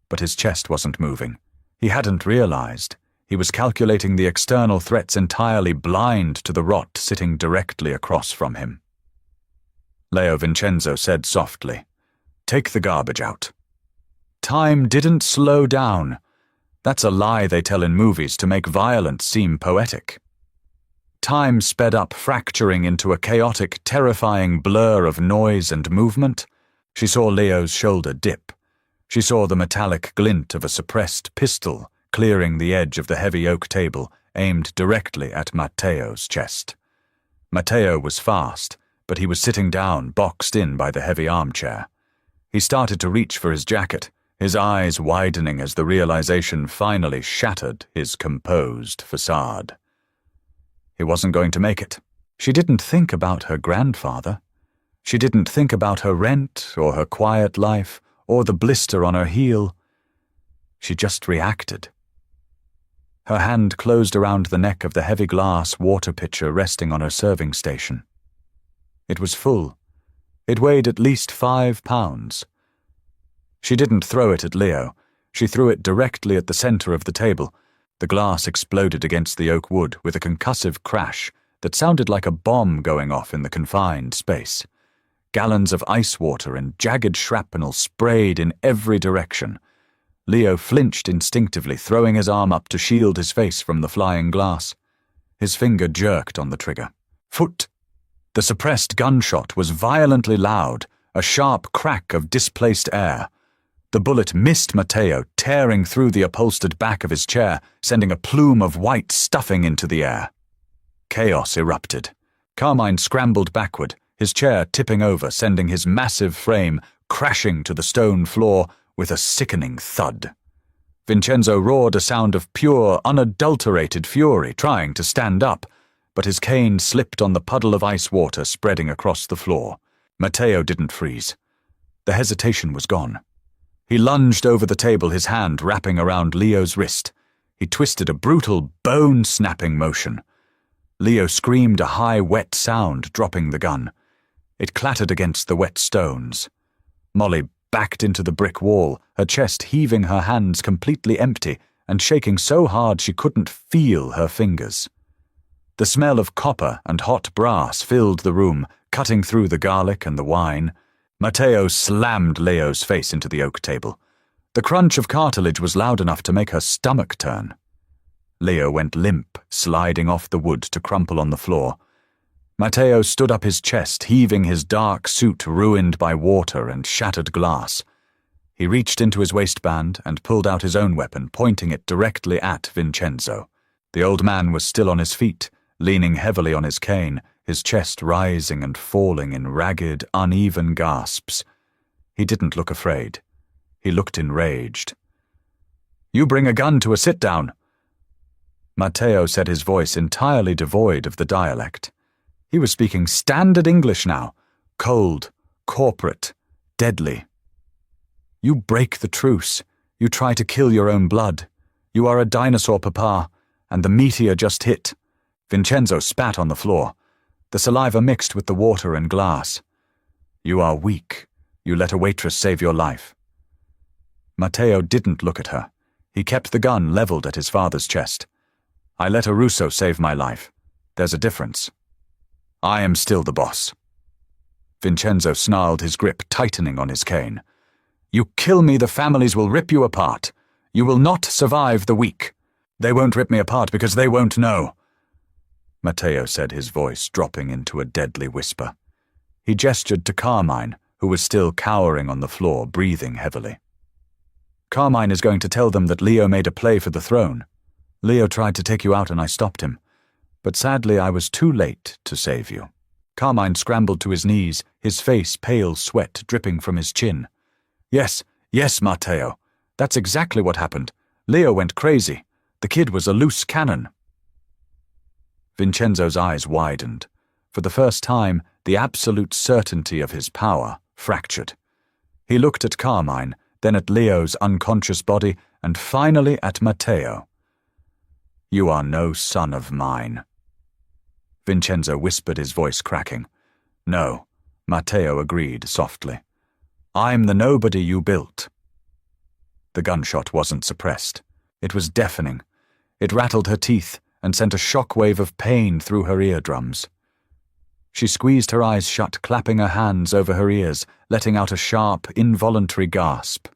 But his chest wasn't moving. He hadn't realized. He was calculating the external threats entirely blind to the rot sitting directly across from him. Leo Vincenzo said softly, "Take the garbage out." Time didn't slow down. That's a lie they tell in movies to make violence seem poetic. Time sped up, fracturing into a chaotic, terrifying blur of noise and movement. She saw Leo's shoulder dip. She saw the metallic glint of a suppressed pistol clearing the edge of the heavy oak table, aimed directly at Matteo's chest. Matteo was fast, but he was sitting down, boxed in by the heavy armchair. He started to reach for his jacket, his eyes widening as the realization finally shattered his composed facade. He wasn't going to make it. She didn't think about her grandfather. She didn't think about her rent, or her quiet life, or the blister on her heel. She just reacted. Her hand closed around the neck of the heavy glass water pitcher resting on her serving station. It was full. It weighed at least 5 pounds. She didn't throw it at Leo. She threw it directly at the center of the table. The glass exploded against the oak wood with a concussive crash that sounded like a bomb going off in the confined space. Gallons of ice water and jagged shrapnel sprayed in every direction. Leo flinched instinctively, throwing his arm up to shield his face from the flying glass. His finger jerked on the trigger. Foot! The suppressed gunshot was violently loud, a sharp crack of displaced air. The bullet missed Matteo, tearing through the upholstered back of his chair, sending a plume of white stuffing into the air. Chaos erupted. Carmine scrambled backward, his chair tipping over, sending his massive frame crashing to the stone floor with a sickening thud. Vincenzo roared a sound of pure, unadulterated fury, trying to stand up, but his cane slipped on the puddle of ice water spreading across the floor. Matteo didn't freeze. The hesitation was gone. He lunged over the table, his hand wrapping around Leo's wrist. He twisted a brutal, bone-snapping motion. Leo screamed a high, wet sound, dropping the gun. It clattered against the wet stones. Molly backed into the brick wall, her chest heaving, her hands completely empty, and shaking so hard she couldn't feel her fingers. The smell of copper and hot brass filled the room, cutting through the garlic and the wine. Matteo slammed Leo's face into the oak table. The crunch of cartilage was loud enough to make her stomach turn. Leo went limp, sliding off the wood to crumple on the floor. Matteo stood up, his chest heaving, his dark suit ruined by water and shattered glass. He reached into his waistband and pulled out his own weapon, pointing it directly at Vincenzo. The old man was still on his feet, leaning heavily on his cane, his chest rising and falling in ragged, uneven gasps. He didn't look afraid. He looked enraged. "You bring a gun to a sit-down." Matteo said, his voice entirely devoid of the dialect. He was speaking standard English now, cold, corporate, deadly. "You break the truce. You try to kill your own blood. You are a dinosaur, Papa, and the meteor just hit." Vincenzo spat on the floor. The saliva mixed with the water and glass. "You are weak. You let a waitress save your life." Matteo didn't look at her. He kept the gun leveled at his father's chest. "I let a Russo save my life. There's a difference. I am still the boss." Vincenzo snarled, his grip tightening on his cane. "You kill me, the families will rip you apart. You will not survive the week. They won't rip me apart because they won't know." Matteo said, his voice dropping into a deadly whisper. He gestured to Carmine, who was still cowering on the floor, breathing heavily. "Carmine is going to tell them that Leo made a play for the throne. Leo tried to take you out and I stopped him, but sadly I was too late to save you." Carmine scrambled to his knees, his face pale sweat dripping from his chin. Yes, Matteo. That's exactly what happened. Leo went crazy. The kid was a loose cannon." Vincenzo's eyes widened. For the first time, the absolute certainty of his power fractured. He looked at Carmine, then at Leo's unconscious body, and finally at Matteo. "You are no son of mine." Vincenzo whispered, his voice cracking. "No," Matteo agreed softly. "I'm the nobody you built." The gunshot wasn't suppressed. It was deafening. It rattled her teeth and sent a shockwave of pain through her eardrums. She squeezed her eyes shut, clapping her hands over her ears, letting out a sharp, involuntary gasp.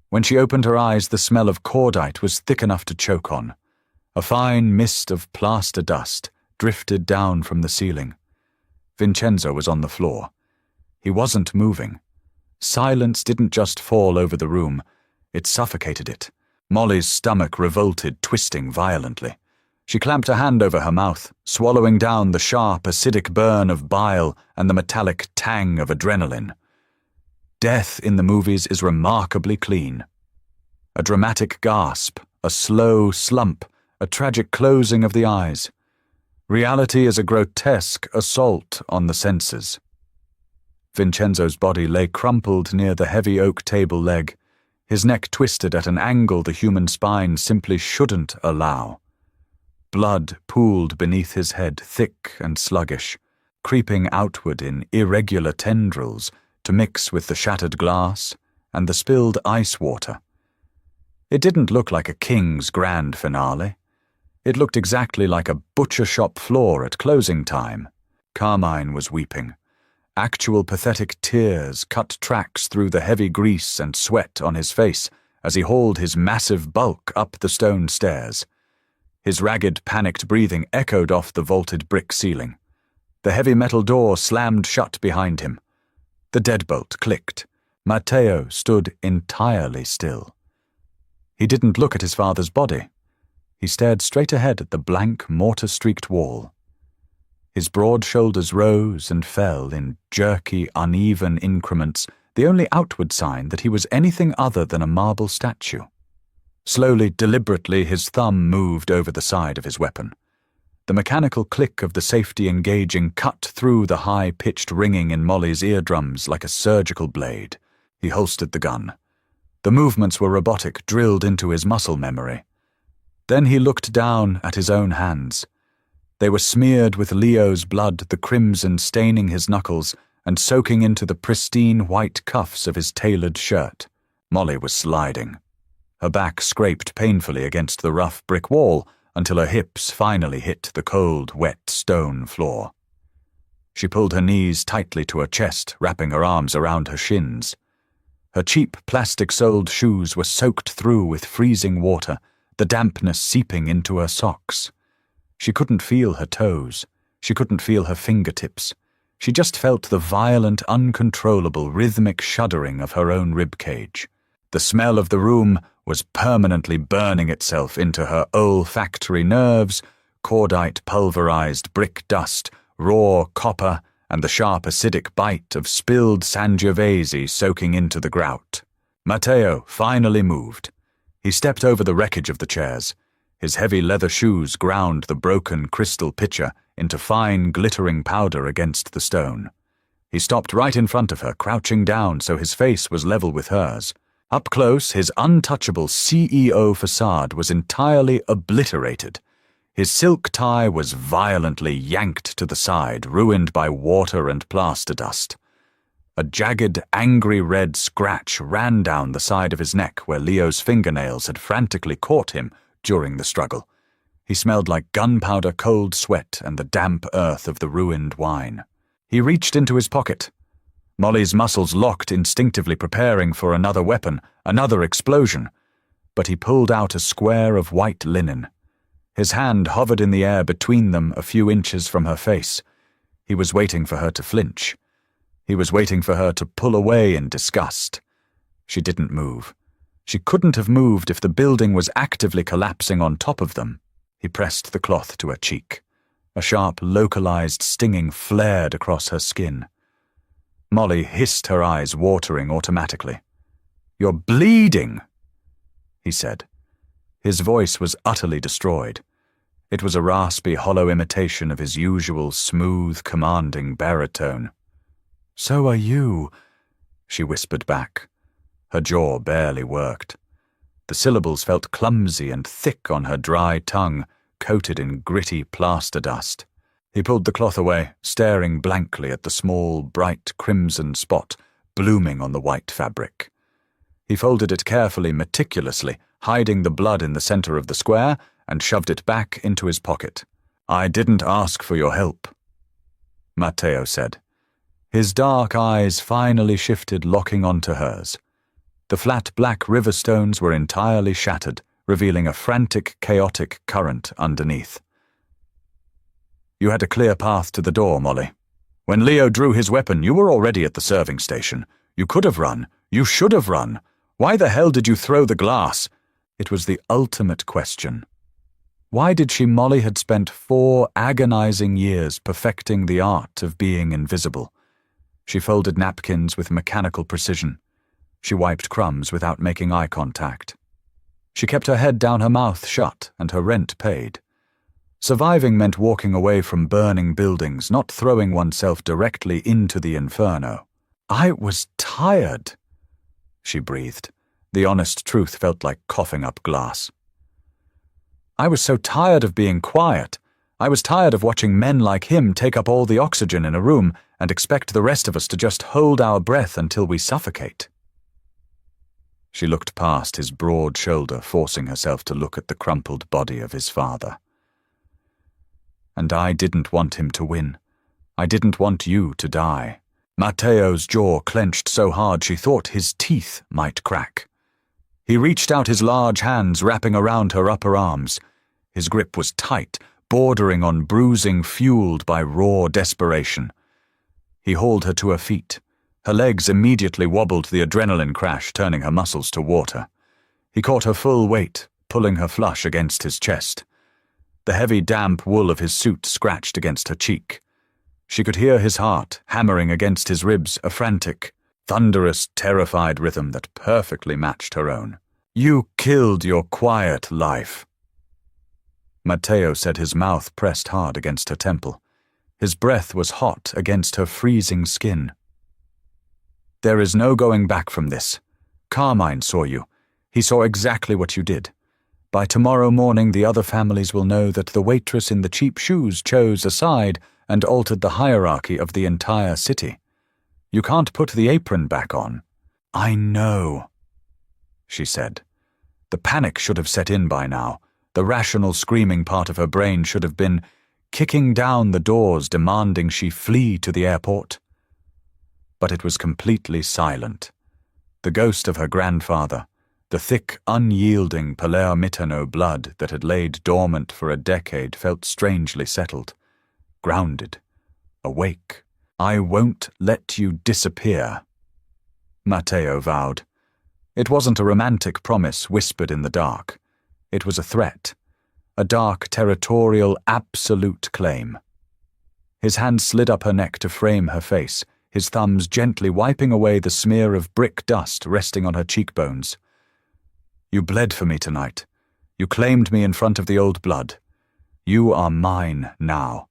When she opened her eyes, the smell of cordite was thick enough to choke on. A fine mist of plaster dust drifted down from the ceiling. Vincenzo was on the floor. He wasn't moving. Silence didn't just fall over the room, it suffocated it. Molly's stomach revolted, twisting violently. She clamped a hand over her mouth, swallowing down the sharp, acidic burn of bile and the metallic tang of adrenaline. Death in the movies is remarkably clean. A dramatic gasp, a slow slump, a tragic closing of the eyes. Reality is a grotesque assault on the senses. Vincenzo's body lay crumpled near the heavy oak table leg, his neck twisted at an angle the human spine simply shouldn't allow. Blood pooled beneath his head, thick and sluggish, creeping outward in irregular tendrils to mix with the shattered glass and the spilled ice water. It didn't look like a king's grand finale. It looked exactly like a butcher shop floor at closing time. Carmine was weeping. Actual pathetic tears cut tracks through the heavy grease and sweat on his face as he hauled his massive bulk up the stone stairs. His ragged, panicked breathing echoed off the vaulted brick ceiling. The heavy metal door slammed shut behind him. The deadbolt clicked. Matteo stood entirely still. He didn't look at his father's body. He stared straight ahead at the blank, mortar-streaked wall. His broad shoulders rose and fell in jerky, uneven increments, the only outward sign that he was anything other than a marble statue. Slowly, deliberately, his thumb moved over the side of his weapon. The mechanical click of the safety engaging cut through the high-pitched ringing in Molly's eardrums like a surgical blade. He holstered the gun. The movements were robotic, drilled into his muscle memory. Then he looked down at his own hands. They were smeared with Leo's blood, the crimson staining his knuckles and soaking into the pristine white cuffs of his tailored shirt. Molly was sliding. Her back scraped painfully against the rough brick wall until her hips finally hit the cold, wet stone floor. She pulled her knees tightly to her chest, wrapping her arms around her shins. Her cheap, plastic-soled shoes were soaked through with freezing water, the dampness seeping into her socks. She couldn't feel her toes. She couldn't feel her fingertips. She just felt the violent, uncontrollable, rhythmic shuddering of her own ribcage. The smell of the room was permanently burning itself into her olfactory nerves, cordite pulverized brick dust, raw copper, and the sharp acidic bite of spilled Sangiovese soaking into the grout. Matteo finally moved. He stepped over the wreckage of the chairs. His heavy leather shoes ground the broken crystal pitcher into fine, glittering powder against the stone. He stopped right in front of her, crouching down so his face was level with hers. Up close, his untouchable CEO facade was entirely obliterated. His silk tie was violently yanked to the side, ruined by water and plaster dust. A jagged, angry red scratch ran down the side of his neck where Leo's fingernails had frantically caught him during the struggle. He smelled like gunpowder, cold sweat, and the damp earth of the ruined wine. He reached into his pocket. Molly's muscles locked, instinctively preparing for another weapon, another explosion. But he pulled out a square of white linen. His hand hovered in the air between them, a few inches from her face. He was waiting for her to flinch. He was waiting for her to pull away in disgust. She didn't move. She couldn't have moved if the building was actively collapsing on top of them. He pressed the cloth to her cheek. A sharp, localized stinging flared across her skin. Molly hissed, her eyes watering automatically. "You're bleeding," he said. His voice was utterly destroyed. It was a raspy, hollow imitation of his usual smooth, commanding baritone. "So are you," she whispered back. Her jaw barely worked. The syllables felt clumsy and thick on her dry tongue, coated in gritty plaster dust. He pulled the cloth away, staring blankly at the small, bright crimson spot blooming on the white fabric. He folded it carefully, meticulously, hiding the blood in the center of the square, and shoved it back into his pocket. "I didn't ask for your help," Matteo said. His dark eyes finally shifted, locking onto hers. The flat black river stones were entirely shattered, revealing a frantic, chaotic current underneath. "You had a clear path to the door, Molly. When Leo drew his weapon, you were already at the serving station. You could have run. You should have run. Why the hell did you throw the glass?" It was the ultimate question. Why did she? Molly had spent 4 agonizing years perfecting the art of being invisible. She folded napkins with mechanical precision. She wiped crumbs without making eye contact. She kept her head down, her mouth shut, and her rent paid. Surviving meant walking away from burning buildings, not throwing oneself directly into the inferno. "I was tired," she breathed. The honest truth felt like coughing up glass. "I was so tired of being quiet. I was tired of watching men like him take up all the oxygen in a room and expect the rest of us to just hold our breath until we suffocate." She looked past his broad shoulder, forcing herself to look at the crumpled body of his father. "And I didn't want him to win. I didn't want you to die." Matteo's jaw clenched so hard she thought his teeth might crack. He reached out his large hands, wrapping around her upper arms. His grip was tight, bordering on bruising, fueled by raw desperation. He hauled her to her feet. Her legs immediately wobbled, the adrenaline crash turning her muscles to water. He caught her full weight, pulling her flush against his chest. The heavy, damp wool of his suit scratched against her cheek. She could hear his heart hammering against his ribs, a frantic, thunderous, terrified rhythm that perfectly matched her own. "You killed your quiet life," Matteo said, his mouth pressed hard against her temple. His breath was hot against her freezing skin. "There is no going back from this. Carmine saw you. He saw exactly what you did. By tomorrow morning the other families will know that the waitress in the cheap shoes chose a side and altered the hierarchy of the entire city. You can't put the apron back on." "I know," she said. The panic should have set in by now. The rational screaming part of her brain should have been kicking down the doors, demanding she flee to the airport. But it was completely silent. The ghost of her grandfather, the thick, unyielding Palermitano blood that had laid dormant for a decade, felt strangely settled, grounded, awake. "I won't let you disappear," Matteo vowed. It wasn't a romantic promise whispered in the dark. It was a threat, a dark, territorial, absolute claim. His hand slid up her neck to frame her face, his thumbs gently wiping away the smear of brick dust resting on her cheekbones. "You bled for me tonight. You claimed me in front of the old blood. You are mine now.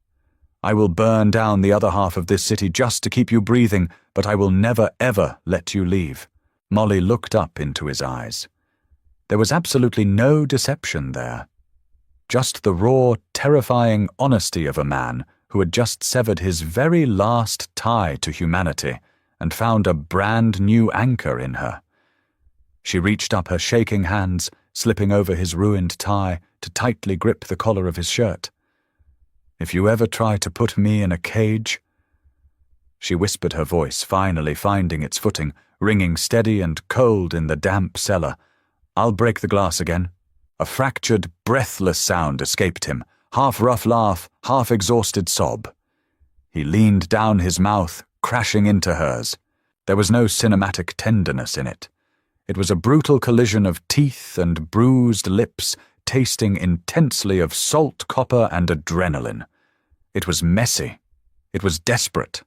I will burn down the other half of this city just to keep you breathing, but I will never, ever let you leave." Molly looked up into his eyes. There was absolutely no deception there. Just the raw, terrifying honesty of a man who had just severed his very last tie to humanity and found a brand new anchor in her. She reached up her shaking hands, slipping over his ruined tie to tightly grip the collar of his shirt. "If you ever try to put me in a cage," she whispered, her voice finally finding its footing, ringing steady and cold in the damp cellar, "I'll break the glass again." A fractured, breathless sound escaped him, half rough laugh, half exhausted sob. He leaned down, his mouth crashing into hers. There was no cinematic tenderness in it. It was a brutal collision of teeth and bruised lips, tasting intensely of salt, copper, and adrenaline. It was messy. It was desperate.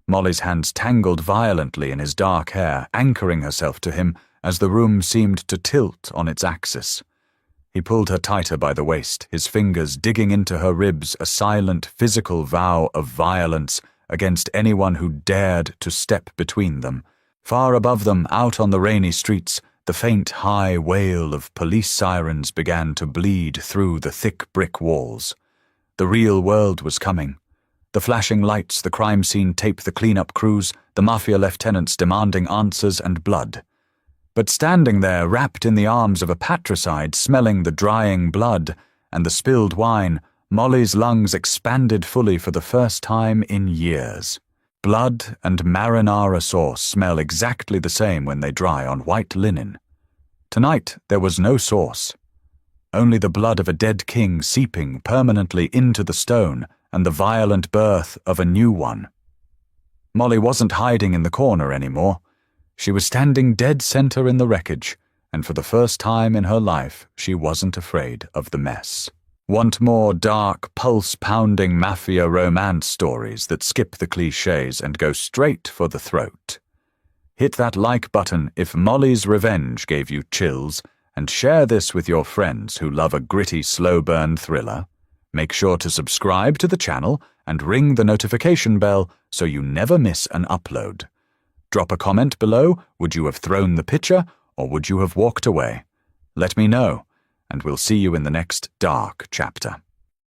Molly's hands tangled violently in his dark hair, anchoring herself to him as the room seemed to tilt on its axis. He pulled her tighter by the waist, his fingers digging into her ribs, a silent physical vow of violence against anyone who dared to step between them. Far above them, out on the rainy streets, the faint, high wail of police sirens began to bleed through the thick brick walls. The real world was coming. The flashing lights, the crime scene tape, the cleanup crews, the Mafia lieutenants demanding answers and blood. But standing there, wrapped in the arms of a patricide, smelling the drying blood and the spilled wine, Molly's lungs expanded fully for the first time in years. Blood and marinara sauce smell exactly the same when they dry on white linen. Tonight there was no sauce. Only the blood of a dead king seeping permanently into the stone and the violent birth of a new one. Molly wasn't hiding in the corner anymore. She was standing dead center in the wreckage, and for the first time in her life she wasn't afraid of the mess. Want more dark, pulse-pounding Mafia romance stories that skip the cliches and go straight for the throat? Hit that like button if Molly's Revenge gave you chills, and share this with your friends who love a gritty, slow-burn thriller. Make sure to subscribe to the channel and ring the notification bell so you never miss an upload. Drop a comment below. Would you have thrown the picture, or would you have walked away? Let me know, and we'll see you in the next dark chapter.